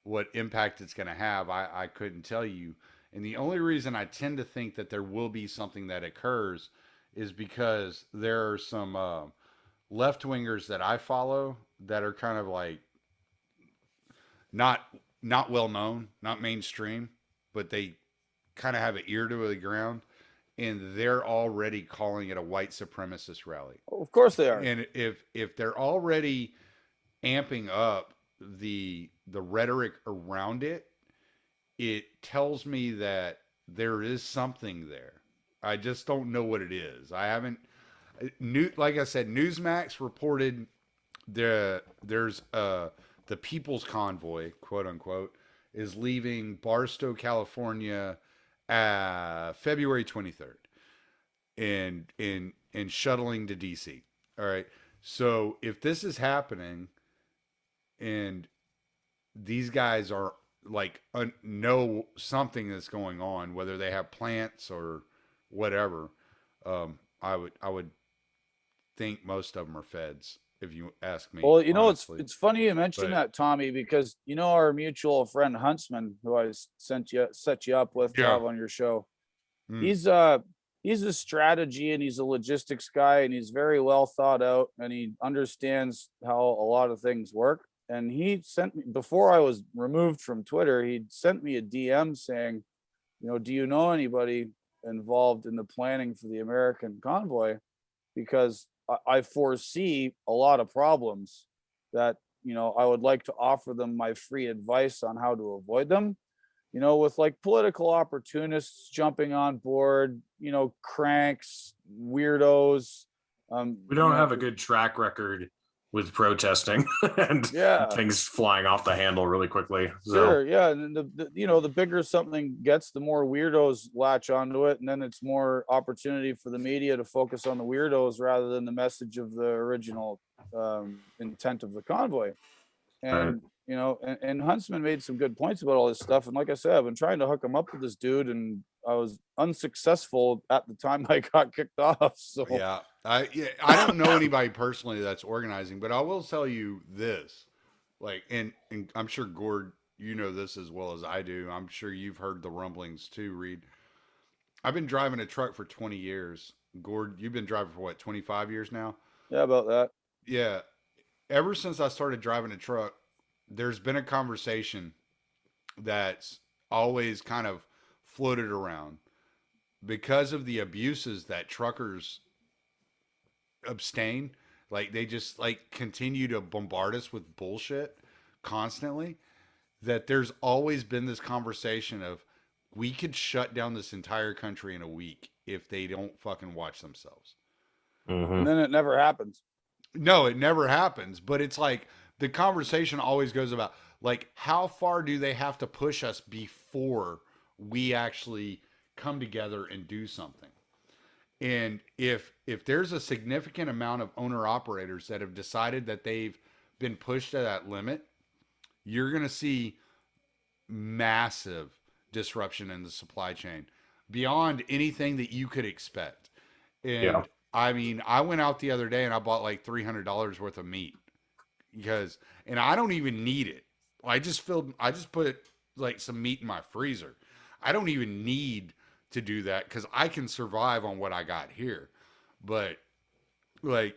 what impact it's gonna have, I couldn't tell you. And the only reason I tend to think that there will be something that occurs is because there are some left wingers that I follow that are kind of like not well known, not mainstream, but they kind of have an ear to the ground, and they're already calling it a white supremacist rally. of course they are. And if they're already amping up the rhetoric around it, it tells me that there is something there. I just don't know what it is. I haven't like I said, Newsmax reported there's the People's Convoy, quote unquote, is leaving Barstow, California, February 23rd, and shuttling to DC. All right. So if this is happening, and these guys are like know something that's going on, whether they have plants or whatever, I would think most of them are feds, if you ask me. Well, you know, honestly. it's funny you mentioned that, Tommy, because you know our mutual friend Huntsman, who I set you up with to have on your show. He's a strategy and he's a logistics guy, and he's very well thought out, and he understands how a lot of things work. And he sent me, before I was removed from Twitter, he sent me a DM saying, you know, do you know anybody involved in the planning for the American convoy? Because I foresee a lot of problems that, you know, I would like to offer them my free advice on how to avoid them, you know, with like political opportunists jumping on board, you know, cranks, weirdos. We don't have a good track record with protesting and things flying off the handle really quickly. So. Sure, yeah, and you know, the bigger something gets, the more weirdos latch onto it, and then it's more opportunity for the media to focus on the weirdos rather than the message of the original intent of the convoy. And you know, and Huntsman made some good points about all this stuff. And like I said, I've been trying to hook him up with this dude, and I was unsuccessful at the time I got kicked off. So I don't know anybody personally that's organizing, but I will tell you this, like, and I'm sure Gord, you know this as well as I do. I'm sure you've heard the rumblings too, Reed. I've been driving a truck for 20 years. Gord, you've been driving for what, 25 years now? Yeah, about that. Yeah. Ever since I started driving a truck, there's been a conversation that's always kind of floated around because of the abuses that truckers abstain. Like they just like continue to bombard us with bullshit constantly. That there's always been this conversation of we could shut down this entire country in a week if they don't fucking watch themselves. Mm-hmm. And then it never happens. No, it never happens. But it's like the conversation always goes about like how far do they have to push us before we actually come together and do something? And if there's a significant amount of owner operators that have decided that they've been pushed to that limit, you're going to see massive disruption in the supply chain beyond anything that you could expect. Yeah. And I mean, I went out the other day and I bought like $300 worth of meat because, and I don't even need it. I just put like some meat in my freezer. I don't even need to do that because I can survive on what I got here. But like,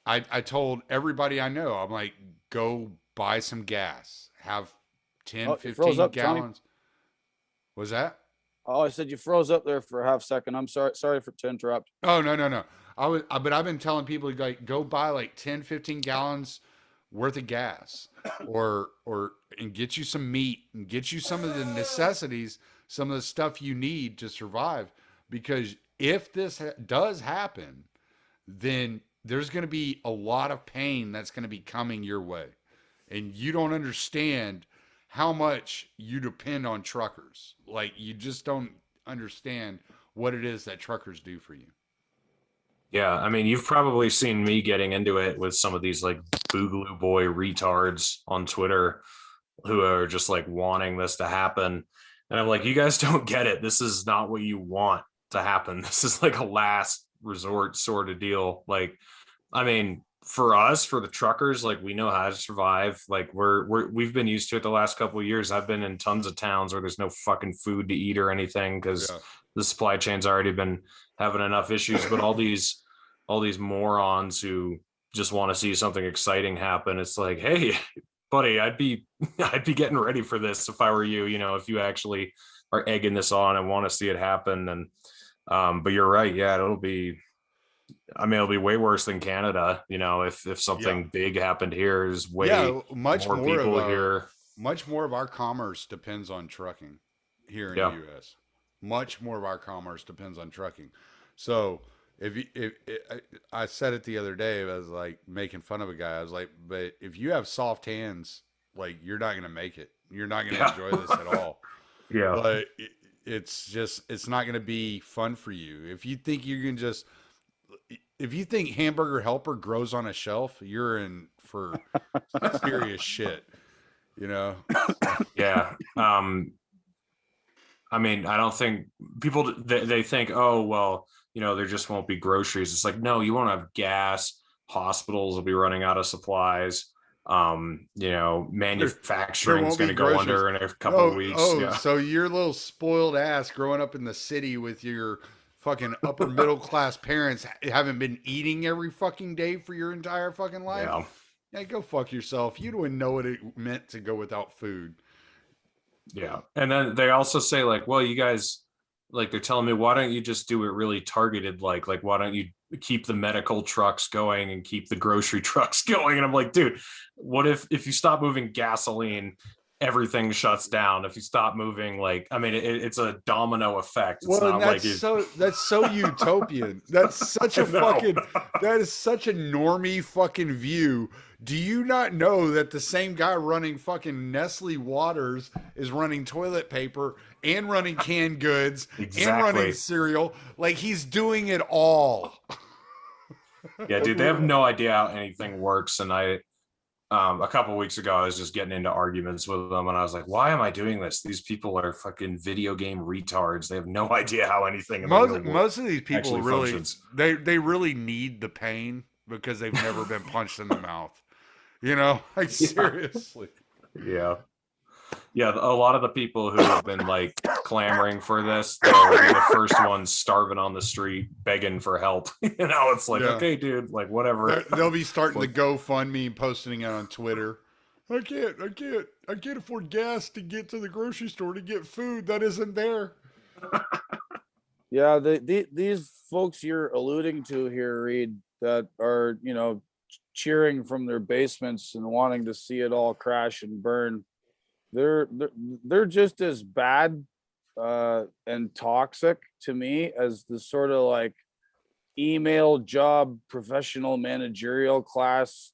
I told everybody I know, I'm like, go buy some gas, have 10, Oh, you froze 15 up, Tony. gallons. Was that? Oh, I said you froze up there for a half second. I'm sorry. Sorry to interrupt. Oh, no, no, no. But I've been telling people like go buy like 10, 15 gallons worth of gas and get you some meat and get you some of the necessities, some of the stuff you need to survive. Because if this does happen, then there's going to be a lot of pain that's going to be coming your way. And you don't understand how much you depend on truckers. Like, you just don't understand what it is that truckers do for you. Yeah, I mean, you've probably seen me getting into it with some of these like Boogaloo Boy retards on Twitter who are just like wanting this to happen. And I'm like, you guys don't get it. This is not what you want to happen. This is like a last resort sort of deal. Like, I mean, for us, for the truckers, like we know how to survive. Like we've been used to it the last couple of years. I've been in tons of towns where there's no fucking food to eat or anything because Yeah. the supply chain's already been having enough issues. But all these morons who just want to see something exciting happen, it's like, hey, buddy, I'd be getting ready for this if I were you. You know, if you actually are egging this on and want to see it happen. And but you're right. Yeah, it'll be way worse than Canada. You know, if something big happened here, is way much more more people of here. much more of our commerce depends on trucking here in Yeah. the U.S. Much more of our commerce depends on trucking. So I said it the other day, I was like making fun of a guy. I was like, but if you have soft hands, like you're not going to make it. You're not going to enjoy this at all. Yeah. But it's not going to be fun for you. If you think you can just, if you think Hamburger Helper grows on a shelf, you're in for serious shit, you know? Yeah. I mean, I don't think people they think, oh well, you know, there just won't be groceries. It's like, no, you won't have gas. Hospitals will be running out of supplies. You know, There manufacturing is won't going be to go groceries. under in a couple of weeks. Yeah. So your little spoiled ass growing up in the city with your fucking upper middle class parents haven't been eating every fucking day for your entire fucking life. Yeah. Yeah, go fuck yourself. You don't know what it meant to go without food. Yeah. And then they also say like, well, you guys, like they're telling me, why don't you just do it really targeted? Like why don't you keep the medical trucks going and keep the grocery trucks going? And I'm like, dude, what if you stop moving gasoline, everything shuts down? If you stop moving, like, I mean, it's a domino effect. It's Well, and not like that's so utopian. That's such a No. fucking that is such a normie fucking view. Do you not know that the same guy running fucking Nestle Waters is running toilet paper and running canned goods and running cereal? Like, he's doing it all. Yeah, dude, they have no idea how anything works. And a couple of weeks ago, I was just getting into arguments with them, and I was like, "Why am I doing this? These people are fucking video game retards. They have no idea how anything in the real world Most of these people actually really functions." they really need the pain because they've never been punched in the mouth. You know, like seriously. Yeah. Yeah, a lot of the people who have been like clamoring for this, they'll be the first ones starving on the street, begging for help. You know, it's like, okay, dude, like whatever. They'll be starting the GoFundMe and posting it on Twitter. I can't afford gas to get to the grocery store to get food that isn't there. Yeah, these folks you're alluding to here, Reed, that are, you know, cheering from their basements and wanting to see it all crash and burn. They're just as bad and toxic to me as the sort of like email job professional managerial class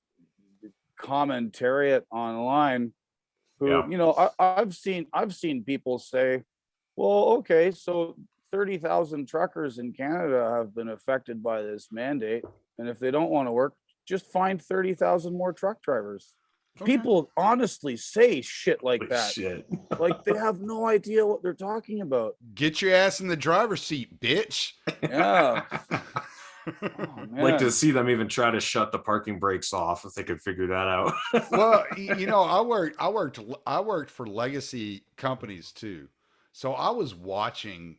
commentariat online who, you know, I've seen people say, well, okay, so 30,000 truckers in Canada have been affected by this mandate. And if they don't want to work, just find 30,000 more truck drivers. Okay. People honestly say shit like Holy that. shit. Like they have no idea what they're talking about. Get your ass in the driver's seat, bitch. Yeah. Like to see them even try to shut the parking brakes off if they could figure that out. Well, you know, I worked for legacy companies too. So I was watching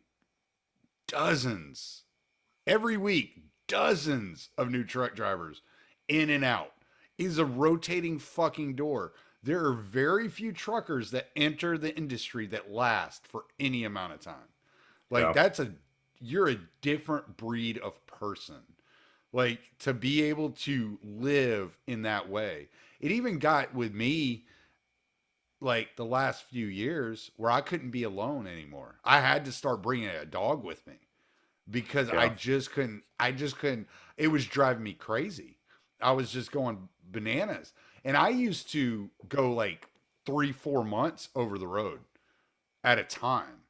dozens every week, dozens of new truck drivers in and out. It's a rotating fucking door. There are very few truckers that enter the industry that last for any amount of time. Like you're a different breed of person. Like to be able to live in that way. It even got with me like the last few years where I couldn't be alone anymore. I had to start bringing a dog with me because I just couldn't. It was driving me crazy. I was just going bananas. And I used to go like 3-4 months over the road at a time.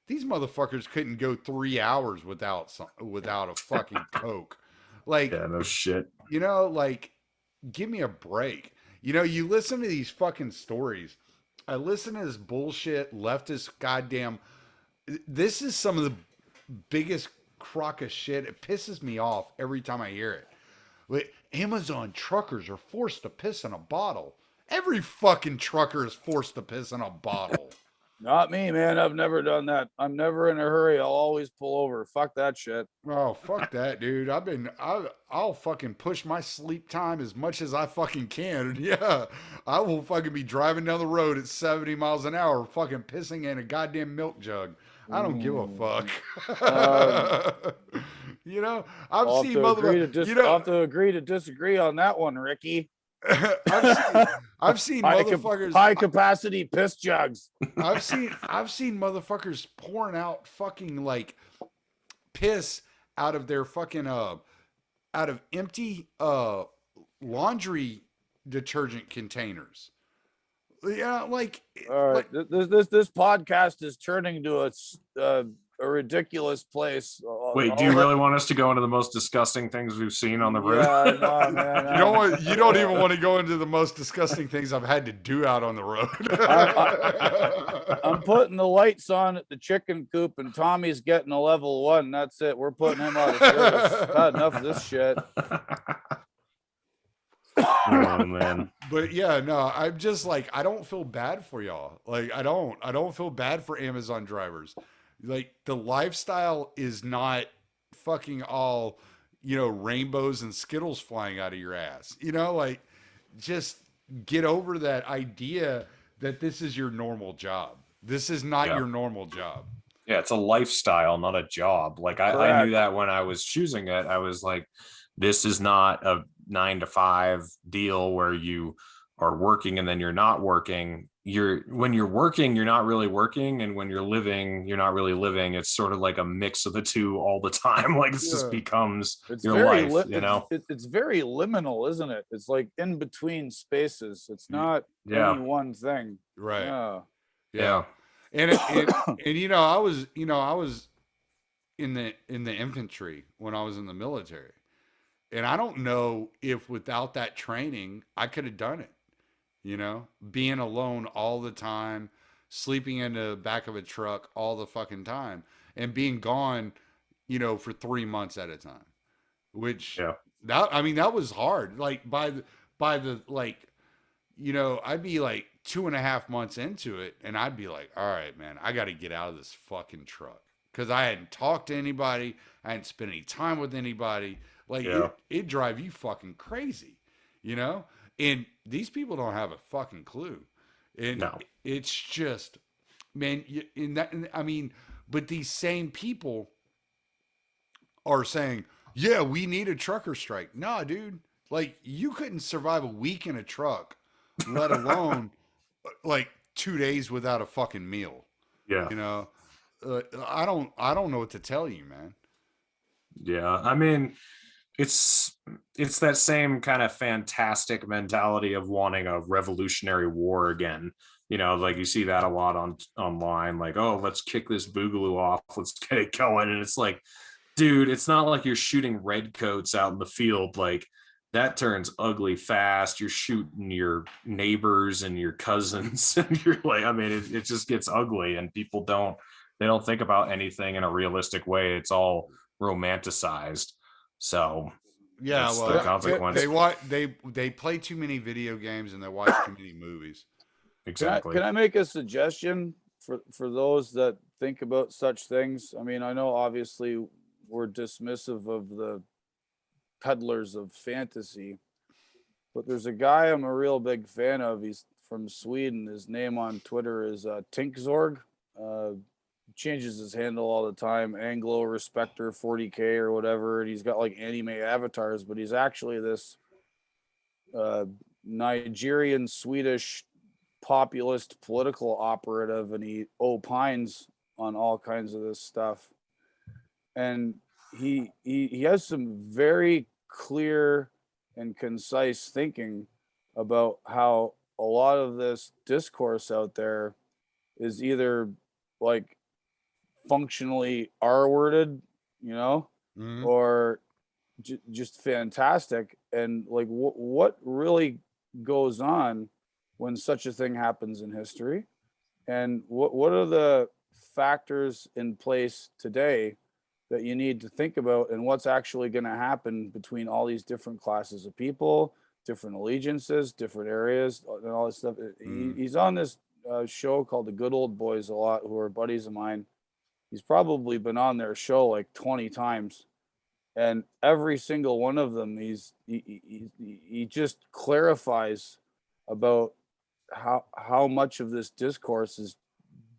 These motherfuckers couldn't go 3 hours without a fucking Coke. Like, yeah, no shit. You know, like, give me a break. You know, you listen to these fucking stories. I listen to this bullshit leftist goddamn. This is some of the biggest crock of shit. It pisses me off every time I hear it. Like, Amazon truckers are forced to piss in a bottle. Every fucking trucker is forced to piss in a bottle. Not me, man. I've never done that. I'm never in a hurry. I'll always pull over. Fuck that shit. Oh, fuck that, dude. I'll fucking push my sleep time as much as I fucking can. Yeah. I will fucking be driving down the road at 70 miles an hour, fucking pissing in a goddamn milk jug. I don't give a fuck. You know, I've seen motherfuckers. I'll have to agree to disagree on that one, Ricky. I've seen motherfuckers high capacity piss jugs. I've seen motherfuckers pouring out fucking like piss out of their fucking out of empty laundry detergent containers. Yeah, like all right. This podcast is turning to a ridiculous place. Wait, do you really want us to go into the most disgusting things we've seen on the road? Yeah, no, man. You know what? You don't even want to go into the most disgusting things I've had to do out on the road. I'm putting the lights on at the chicken coop, and Tommy's getting a level 1. That's it. We're putting him out of service. Got enough of this shit. Oh man. But yeah, no, I'm just like, I don't feel bad for y'all. Like I don't feel bad for Amazon drivers. Like the lifestyle is not fucking all, you know, rainbows and Skittles flying out of your ass. You know, like just get over that idea that this is your normal job. This is not your normal job. Yeah, it's a lifestyle, not a job. Like I knew that when I was choosing it. I was like, this is not a 9-to-5 deal where you are working and then you're not working. When you're working, you're not really working, and when you're living, you're not really living. It's sort of like a mix of the two all the time. Like it just becomes your life, you know. It's very liminal, isn't it? It's like in between spaces. It's not any one thing. Right. Yeah. And you know, I was in the infantry when I was in the military. And I don't know if without that training, I could have done it. You know, being alone all the time, sleeping in the back of a truck all the fucking time, and being gone, you know, for 3 months at a time, which that was hard. Like by the like, you know, I'd be like 2.5 months into it, and I'd be like, all right, man, I got to get out of this fucking truck because I hadn't talked to anybody, I hadn't spent any time with anybody. Like it drive you fucking crazy, you know. And these people don't have a fucking clue. And it's just, man, but these same people are saying, yeah, we need a trucker strike. Nah, dude, like you couldn't survive a week in a truck, let alone like 2 days without a fucking meal. Yeah. You know, I don't know what to tell you, man. Yeah. I mean, it's that same kind of fantastic mentality of wanting a revolutionary war again. You know, like you see that a lot on online, like, oh, let's kick this boogaloo off, let's get it going. And it's like, dude, it's not like you're shooting redcoats out in the field. Like that turns ugly fast. You're shooting your neighbors and your cousins, and you're like, I mean, it just gets ugly, and people don't think about anything in a realistic way. It's all romanticized. So Yeah, that's the well, consequence. they play too many video games and they watch too many movies. Exactly. Can I make a suggestion for those that think about such things? I mean, I know obviously we're dismissive of the peddlers of fantasy, but there's a guy I'm a real big fan of. He's from Sweden. His name on Twitter is Tinkzorg. Changes his handle all the time. Anglo Respecter 40K or whatever. And he's got like anime avatars, but he's actually this Nigerian Swedish populist political operative, and he opines on all kinds of this stuff. And he has some very clear and concise thinking about how a lot of this discourse out there is either like functionally R-worded, Mhm. or just fantastic. And like what really goes on when such a thing happens in history, and what are the factors in place today that you need to think about, and what's actually going to happen between all these different classes of people, different allegiances, different areas, and all this stuff. He's on this show called The Good Old Boys a lot, who are buddies of mine. He's probably been on their show like 20 times, and every single one of them, he just clarifies about how much of this discourse is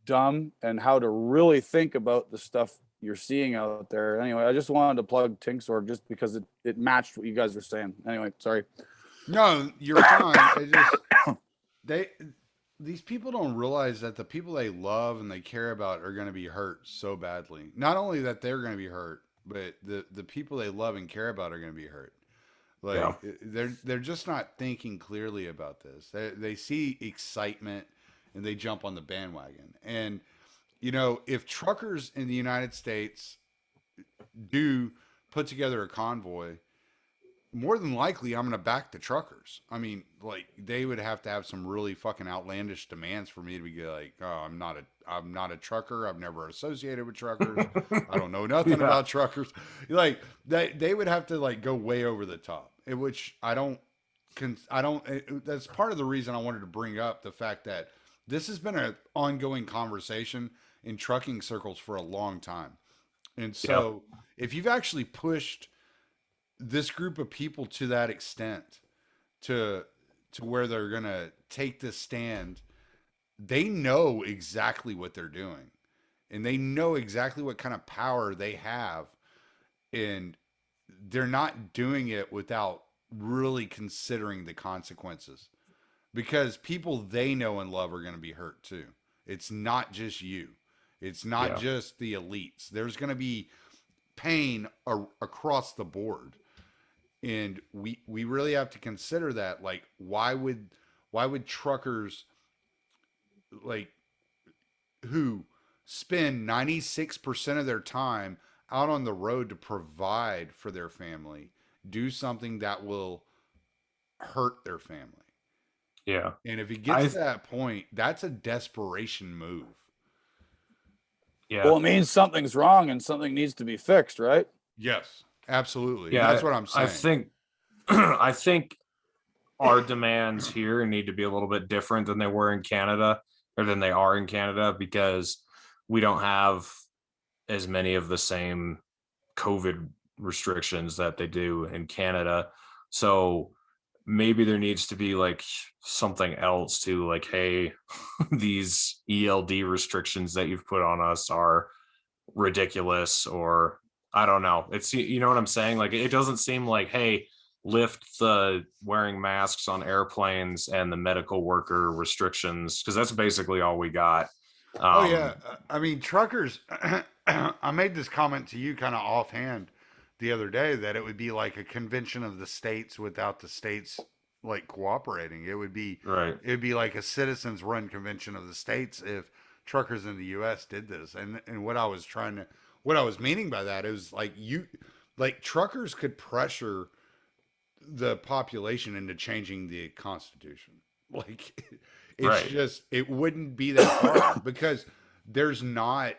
dumb and how to really think about the stuff you're seeing out there. Anyway, I just wanted to plug Tinksorg just because it matched what you guys were saying. Anyway, sorry. No, you're fine. These people don't realize that the people they love and they care about are going to be hurt so badly. Not only that they're going to be hurt, but the people they love and care about are going to be hurt. Yeah. Like they're just not thinking clearly about this. They see excitement and they jump on the bandwagon. And if truckers in the United States do put together a convoy, more than likely I'm going to back the truckers. I mean, like they would have to have some really fucking outlandish demands for me to be like, oh, I'm not a trucker. I've never associated with truckers. I don't know nothing Yeah. about truckers. Like they would have to like go way over the top, which I don't. That's part of the reason I wanted to bring up the fact that this has been an ongoing conversation in trucking circles for a long time, and so if you've actually pushed this group of people to that extent to where they're gonna take this stand, they know exactly what they're doing, and they know exactly what kind of power they have, and they're not doing it without really considering the consequences, because people they know and love are going to be hurt too. It's not just you. It's not just the elites. There's going to be pain across the board, and we really have to consider that. Like, why would truckers, like, who spend 96% of their time out on the road to provide for their family, do something that will hurt their family? Yeah. And if it gets to that point, that's a desperation move. Yeah. Well, it means something's wrong and something needs to be fixed, right? Yes, absolutely. Yeah. That's what I'm saying. I think our demands here need to be a little bit different than they were in Canada, or than they are in Canada, because we don't have as many of the same COVID restrictions that they do in Canada. So maybe there needs to be like something else to, like, hey, these ELD restrictions that you've put on us are ridiculous, or I don't know. It's, you know what I'm saying? Like, it doesn't seem like, hey, lift the wearing masks on airplanes and the medical worker restrictions, because that's basically all we got. Oh yeah, I mean truckers. I made this comment to you kind of offhand the other day that it would be like a convention of the states without the states like cooperating. It would be Right. it'd be like a citizens run convention of the states if truckers in the US did this. And what I was meaning by that is like truckers could pressure the population into changing the constitution. Like it's Right. just it wouldn't be that hard because there's not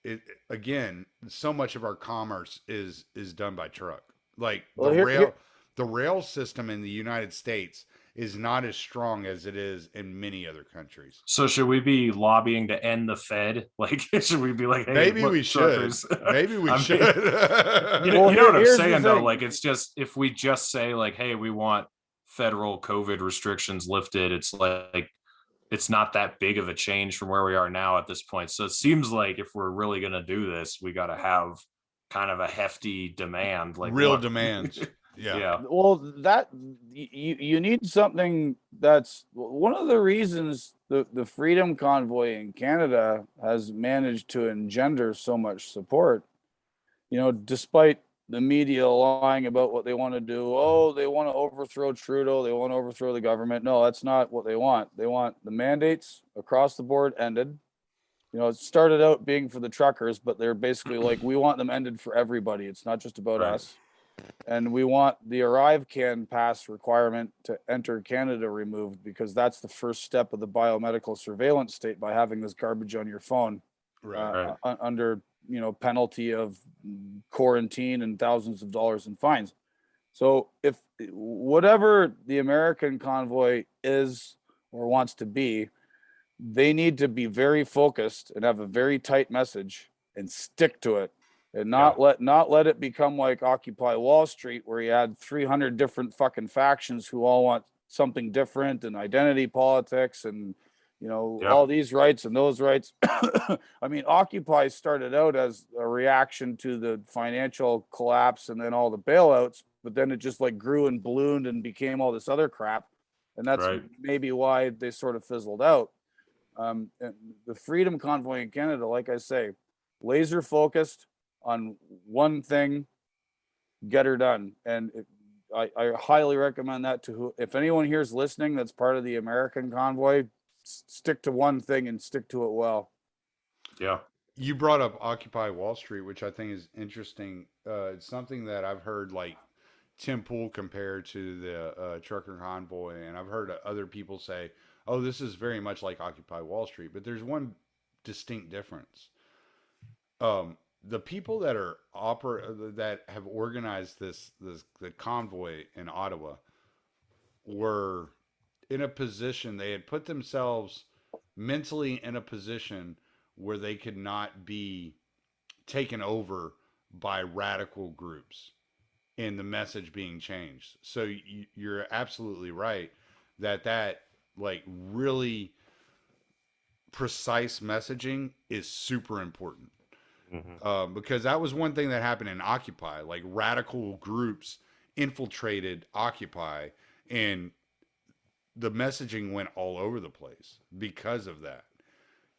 it again, so much of our commerce is done by truck. Like Well, here the rail system in the United States is not as strong as it is in many other countries. So should we be lobbying to end the Fed? Like, should we be like, hey, Maybe look, we should. truckers. Maybe we I mean, should. you know what I'm here's the saying though? thing. Like, it's just if we just say like, hey, we want federal COVID restrictions lifted, it's like it's not that big of a change from where we are now at this point. So it seems like if we're really gonna do this, we got to have kind of a hefty demand, like Real what? demands. Yeah. Yeah. Well, that you need something that's one of the reasons the Freedom Convoy in Canada has managed to engender so much support. You know, despite the media lying about what they want to do. Oh, they want to overthrow Trudeau. They want to overthrow the government. No, that's not what they want. They want the mandates across the board ended. You know, it started out being for the truckers, but they're basically like, we want them ended for everybody. It's not just about Right. us. And we want the arrive can pass requirement to enter Canada removed because that's the first step of the biomedical surveillance state by having this garbage on your phone Right. under, you know, penalty of quarantine and thousands of dollars in fines. So if whatever the American convoy is or wants to be, they need to be very focused and have a very tight message and stick to it and not let it become like Occupy Wall Street where you had 300 different fucking factions who all want something different and identity politics and you know all these rights and those rights. I mean, Occupy started out as a reaction to the financial collapse and then all the bailouts, but then it just like grew and ballooned and became all this other crap, and that's maybe why they sort of fizzled out. And the Freedom Convoy in Canada, like I say, laser focused on one thing, get her done. And I highly recommend that to if anyone here is listening that's part of the American convoy, stick to one thing and stick to it well. Yeah. You brought up Occupy Wall Street, which I think is interesting. It's something that I've heard like Tim Pool compare to the trucker convoy, and I've heard other people say, "Oh, this is very much like Occupy Wall Street," but there's one distinct difference. The people that are that have organized the convoy in Ottawa were in a position they had put themselves mentally in a position where they could not be taken over by radical groups and the message being changed. So you're absolutely right that like really precise messaging is super important. Because that was one thing that happened in Occupy. Like radical groups infiltrated Occupy, and the messaging went all over the place because of that.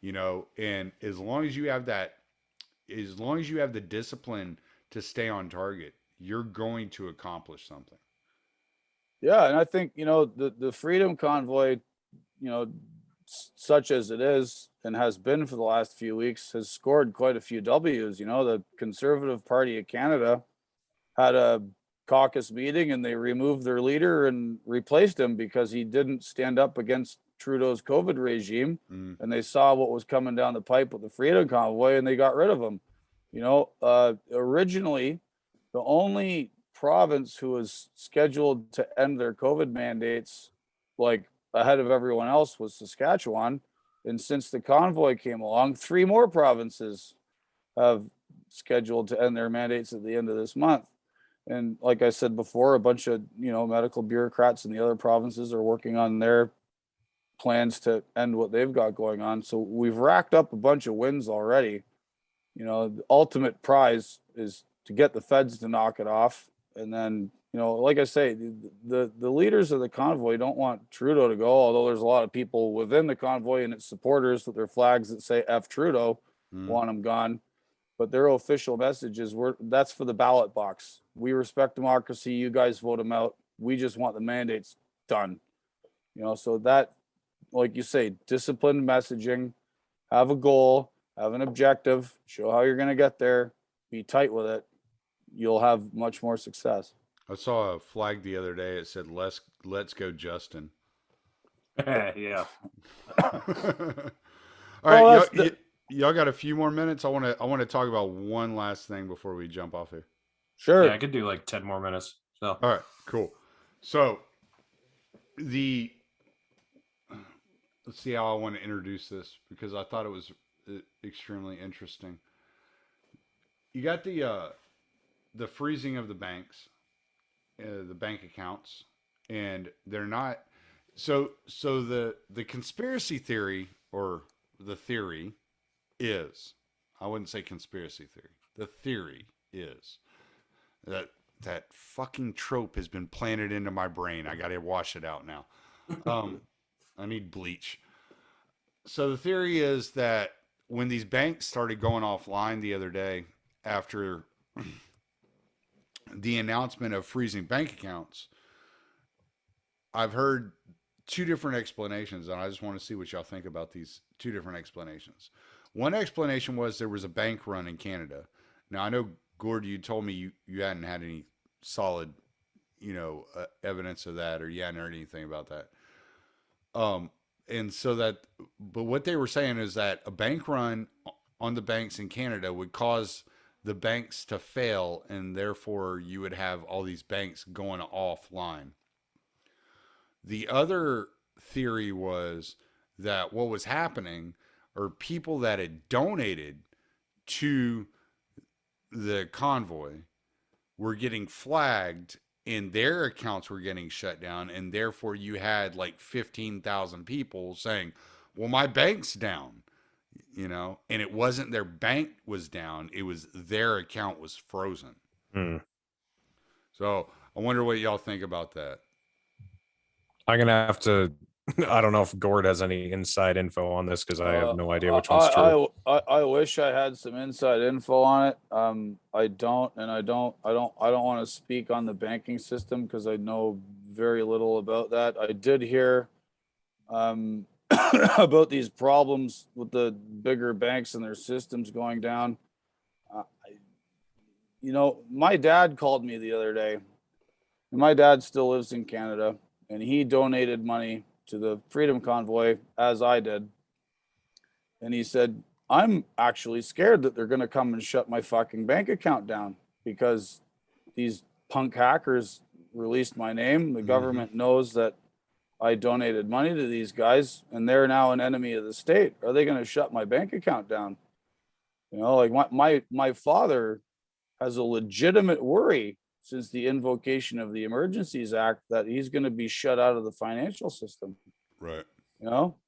You know, and as long as you have the discipline to stay on target, you're going to accomplish something. Yeah, and I think, you know, the Freedom Convoy, you know, such as it is and has been for the last few weeks, has scored quite a few W's. You know, the Conservative Party of Canada had a caucus meeting and they removed their leader and replaced him because he didn't stand up against Trudeau's COVID regime. And they saw what was coming down the pipe with the Freedom Convoy and they got rid of him. You know, originally the only province who was scheduled to end their COVID mandates like ahead of everyone else was Saskatchewan. And since the convoy came along, 3 more provinces have scheduled to end their mandates at the end of this month. And like I said before, a bunch of, you know, medical bureaucrats in the other provinces are working on their plans to end what they've got going on. So we've racked up a bunch of wins already. You know, the ultimate prize is to get the feds to knock it off. And then, you know, like I say, the leaders of the convoy don't want Trudeau to go, although there's a lot of people within the convoy and its supporters with their flags that say F Trudeau want him gone. But their official message is that's for the ballot box. We respect democracy. You guys vote him out. We just want the mandates done. So that, like you say, disciplined messaging, have a goal, have an objective, show how you're going to get there, be tight with it. You'll have much more success. I saw a flag the other day. It said, let's go, Justin. Yeah. All right. Well, y'all got a few more minutes. I want to talk about one last thing before we jump off here. Sure. Yeah, I could do like 10 more minutes. So. All right, cool. So let's see how I want to introduce this, because I thought it was extremely interesting. You got the freezing of the banks, the bank accounts, and they're not. So the conspiracy theory, or the theory is, I wouldn't say conspiracy theory. The theory is that fucking trope has been planted into my brain. I got to wash it out now. I need bleach. So the theory is that when these banks started going offline the other day after the announcement of freezing bank accounts, I've heard two different explanations, and I just want to see what y'all think about these two different explanations. One explanation was there was a bank run in Canada. Now, I know, Gord, you told me you hadn't had any solid, evidence of that, or you hadn't heard anything about that. And so but what they were saying is that a bank run on the banks in Canada would cause the banks to fail, and therefore you would have all these banks going offline. The other theory was that what was happening are people that had donated to the convoy were getting flagged, and their accounts were getting shut down, and therefore you had like 15,000 people saying, well, my bank's down, and it wasn't their bank was down, it was their account was frozen. So I wonder what y'all think about that. I'm going to have to, I don't know if Gord has any inside info on this, because I have no idea which one's true. I wish I had some inside info on it. I don't, and I don't want to speak on the banking system because I know very little about that. I did hear about these problems with the bigger banks and their systems going down. My dad called me the other day. My dad still lives in Canada, and he donated money to the Freedom Convoy, as I did. And he said, I'm actually scared that they're going to come and shut my fucking bank account down because these punk hackers released my name. The government knows that I donated money to these guys, and they're now an enemy of the state. Are they going to shut my bank account down? Like my father has a legitimate worry since the invocation of the Emergencies Act that he's going to be shut out of the financial system. Right.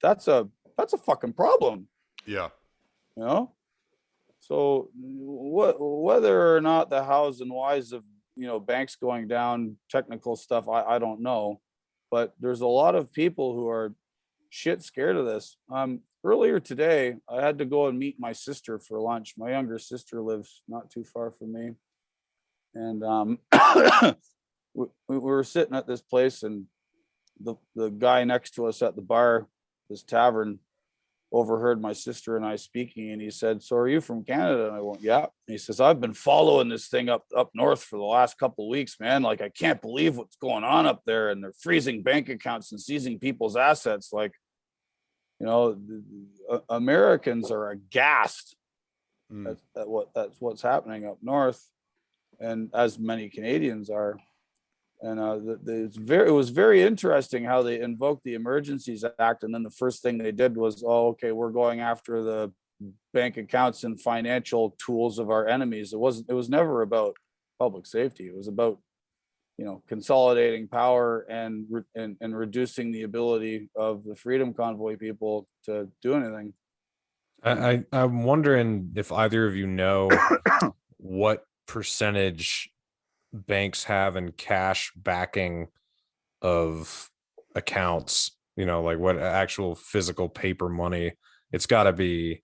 That's a fucking problem. Yeah. So whether or not the hows and whys of, banks going down, technical stuff, I don't know, but there's a lot of people who are shit scared of this. Earlier today, I had to go and meet my sister for lunch. My younger sister lives not too far from me. And we were sitting at this place, and the guy next to us at the bar, this tavern, overheard my sister and I speaking, and he said, so are you from Canada? And I went, yeah. And he says, I've been following this thing up north for the last couple of weeks, man. Like, I can't believe what's going on up there, and they're freezing bank accounts and seizing people's assets. Like, Americans are aghast at what's happening up north, and as many Canadians are. And it was very interesting how they invoked the Emergencies Act, and then the first thing they did was, okay, we're going after the bank accounts and financial tools of our enemies. It was never about public safety. It was about, consolidating power and reducing the ability of the Freedom Convoy people to do anything. I'm wondering if either of you know what percentage banks have in cash backing of accounts, like what actual physical paper money. It's got to be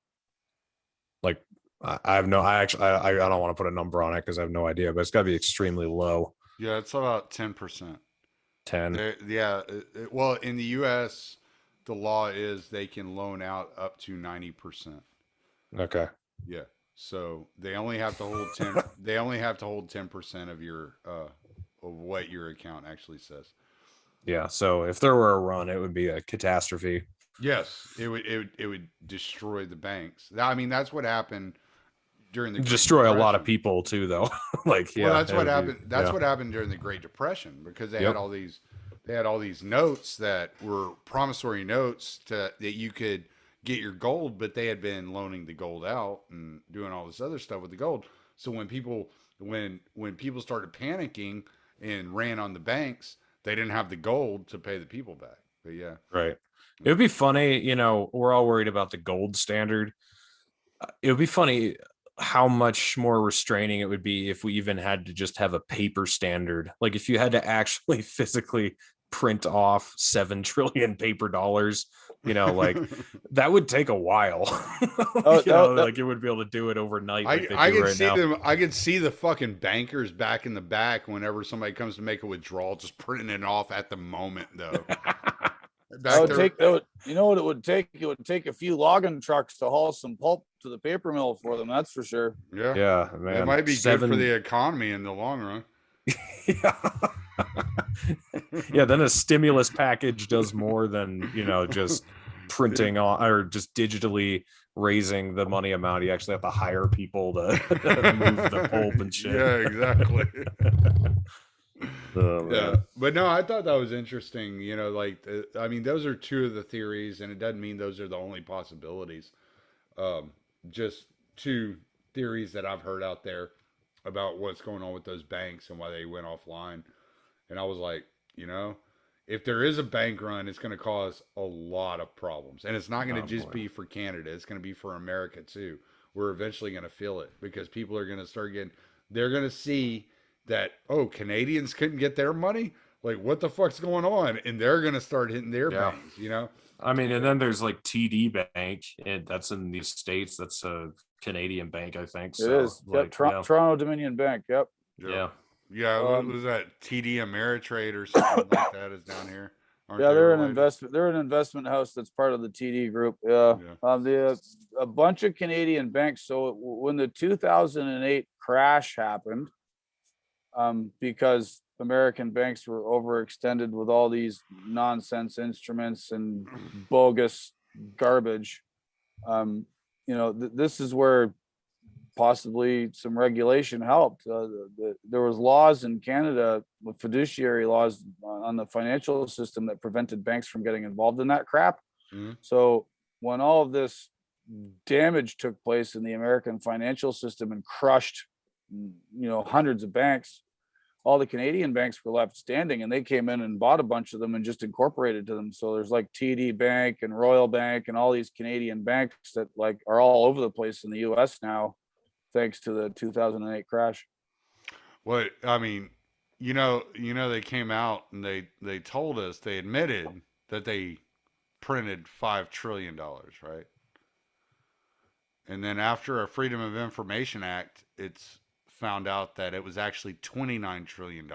like, I don't want to put a number on it because I have no idea, but it's got to be extremely low. Yeah, it's about 10%. 10. Well, in the U.S., the law is they can loan out up to 90%. Okay. Yeah. So they only have to hold 10. They only have to hold 10% of your of what your account actually says. Yeah. So if there were a run, it would be a catastrophe. Yes, it would destroy the banks. I mean, that's what happened during the Great Destroy a lot of Depression. people too, though. Like, Well, yeah, that's it what would be- happened. That's yeah. what happened during the Great Depression because Yep. they had all these notes that were promissory notes that you could get your gold, but they had been loaning the gold out and doing all this other stuff with the gold. So when people started panicking and ran on the banks, they didn't have the gold to pay the people back. But yeah, Right. It would be funny, we're all worried about the gold standard. It would be funny how much more restraining it would be if we even had to just have a paper standard. Like if you had to actually physically print off 7 trillion paper dollars, like that would take a while. Like you would be able to do it overnight. Like they I do could right see now. them. I could see the fucking bankers back in the back whenever somebody comes to make a withdrawal, just printing it off at the moment, though. You know what it would take? It would take a few logging trucks to haul some pulp to the paper mill for them. That's for sure. Yeah, Yeah, man. It might be good for the economy in the long run. Yeah. Yeah, then a stimulus package does more than, just printing on or just digitally raising the money amount. You actually have to hire people to move the pulp and shit. Yeah, exactly. Oh, Yeah, but no, I thought that was interesting. I mean, those are two of the theories, and it doesn't mean those are the only possibilities. Just two theories that I've heard out there about what's going on with those banks and why they went offline. And I was like, if there is a bank run, it's going to cause a lot of problems. And it's not going to just be for Canada. It's going to be for America too. We're eventually going to feel it because people are going to start they're going to see that, oh, Canadians couldn't get their money? Like, what the fuck's going on? And they're going to start hitting their banks, I mean, and then there's like TD Bank, and that's in the States. That's a Canadian bank, I think. It is. Yep. Toronto Dominion Bank. Yep. Yeah. Yeah, what was that? TD Ameritrade or something like that is down here. They're an investment. They're an investment house that's part of the TD group. Yeah. A bunch of Canadian banks. So when the 2008 crash happened, because American banks were overextended with all these nonsense instruments and bogus garbage, this is where possibly some regulation helped. There was laws in Canada with fiduciary laws on the financial system that prevented banks from getting involved in that crap. Mm-hmm. So when all of this damage took place in the American financial system and crushed, hundreds of banks, all the Canadian banks were left standing, and they came in and bought a bunch of them and just incorporated to them. So there's like TD Bank and Royal Bank and all these Canadian banks that like are all over the place in the US now, thanks to the 2008 crash. Well, I mean, they came out and they told us, they admitted that they printed $5 trillion, right? And then after a Freedom of Information Act, it's found out that it was actually $29 trillion.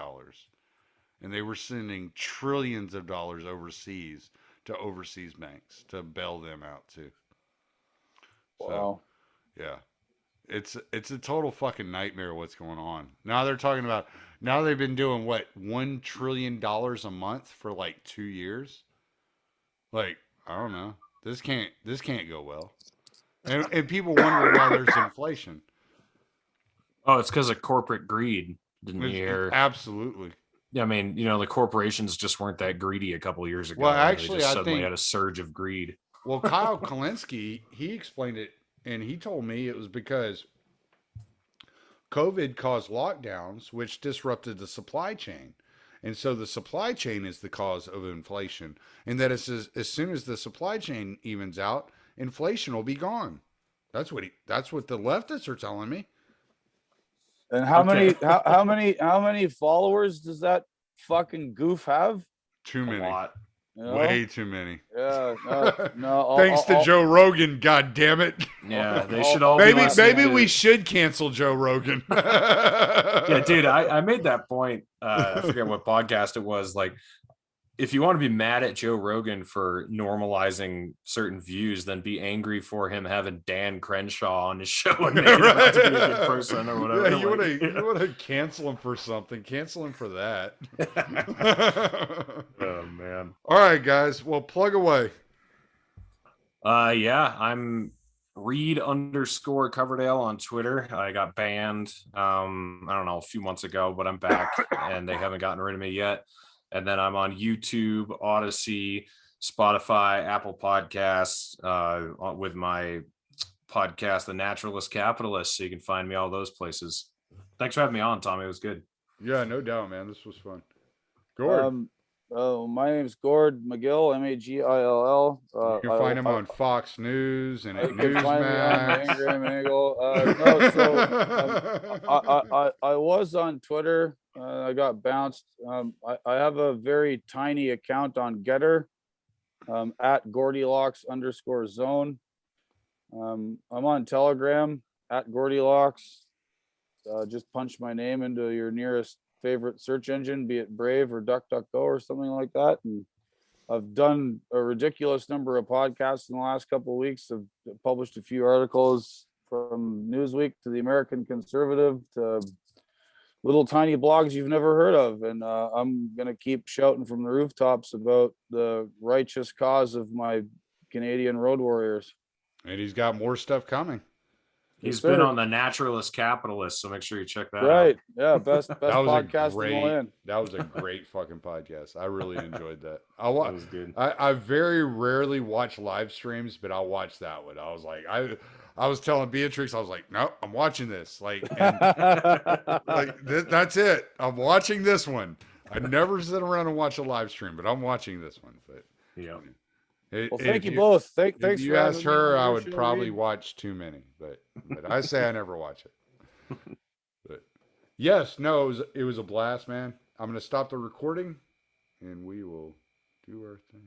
And they were sending trillions of dollars overseas to overseas banks to bail them out too. Wow. So, yeah. It's a total fucking nightmare what's going on. Now they've been doing what, $1 trillion a month for like 2 years. Like, I don't know. This can't go well. And people wonder why there's inflation. Oh, it's because of corporate greed. Didn't you hear? Absolutely. Yeah, I mean, the corporations just weren't that greedy a couple of years ago. Well, actually, they just I suddenly think had a surge of greed. Well, Kyle Kalinske, he explained it, and he told me it was because COVID caused lockdowns, which disrupted the supply chain. And so the supply chain is the cause of inflation. And that as soon as the supply chain evens out, inflation will be gone. That's what the leftists are telling me. And how many followers does that fucking goof have? Too many. A lot. Way too many. Yeah. No. Thanks to Joe Rogan, god damn it. Yeah, they should all. Maybe we should cancel Joe Rogan. Yeah, dude, I made that point. I forget what podcast it was. Like, if you want to be mad at Joe Rogan for normalizing certain views, then be angry for him having Dan Crenshaw on his show and making him out to be a good person or whatever. Yeah, you Like, want to cancel him for something? Cancel him for that. Oh man. All right, guys. Well, plug away. Yeah, I'm Reed_Coverdale on Twitter. I got banned, I don't know, a few months ago, but I'm back and they haven't gotten rid of me yet. And then I'm on YouTube, Odyssey, Spotify, Apple Podcasts, with my podcast, The Naturalist Capitalist. So you can find me all those places. Thanks for having me on, Tommy. It was good. Yeah, no doubt, man. This was fun. Gord. My name's Gord Magill, Magill. You can find him on Fox News and at You can find me on the Newsmax. Angry Mangle. I was on Twitter. I got bounced. I have a very tiny account on Getter, at Goldilocks_zone. I'm on Telegram at Goldilocks. Just punch my name into your nearest favorite search engine, be it Brave or DuckDuckGo or something like that. And I've done a ridiculous number of podcasts in the last couple of weeks. I've published a few articles from Newsweek to the American Conservative to little tiny blogs you've never heard of. And I'm going to keep shouting from the rooftops about the righteous cause of my Canadian road warriors. And he's got more stuff coming. He's been on the Naturalist Capitalist, so make sure you check that out. Right. Yeah. Best That was podcast a in the land. That was a great fucking podcast. I really enjoyed that. That was good. I very rarely watch live streams, but I'll watch that one. I was like, I was telling Beatrix, I was like, no, I'm watching this. Like, that's it. I'm watching this one. I never sit around and watch a live stream, but I'm watching this one. But yeah. Well, thank you both. Thanks. If you for asked having me her, on I your would show, probably Reed. watch too many, but I say I never watch it. But yes, no, it was a blast, man. I'm gonna stop the recording, and we will do our thing.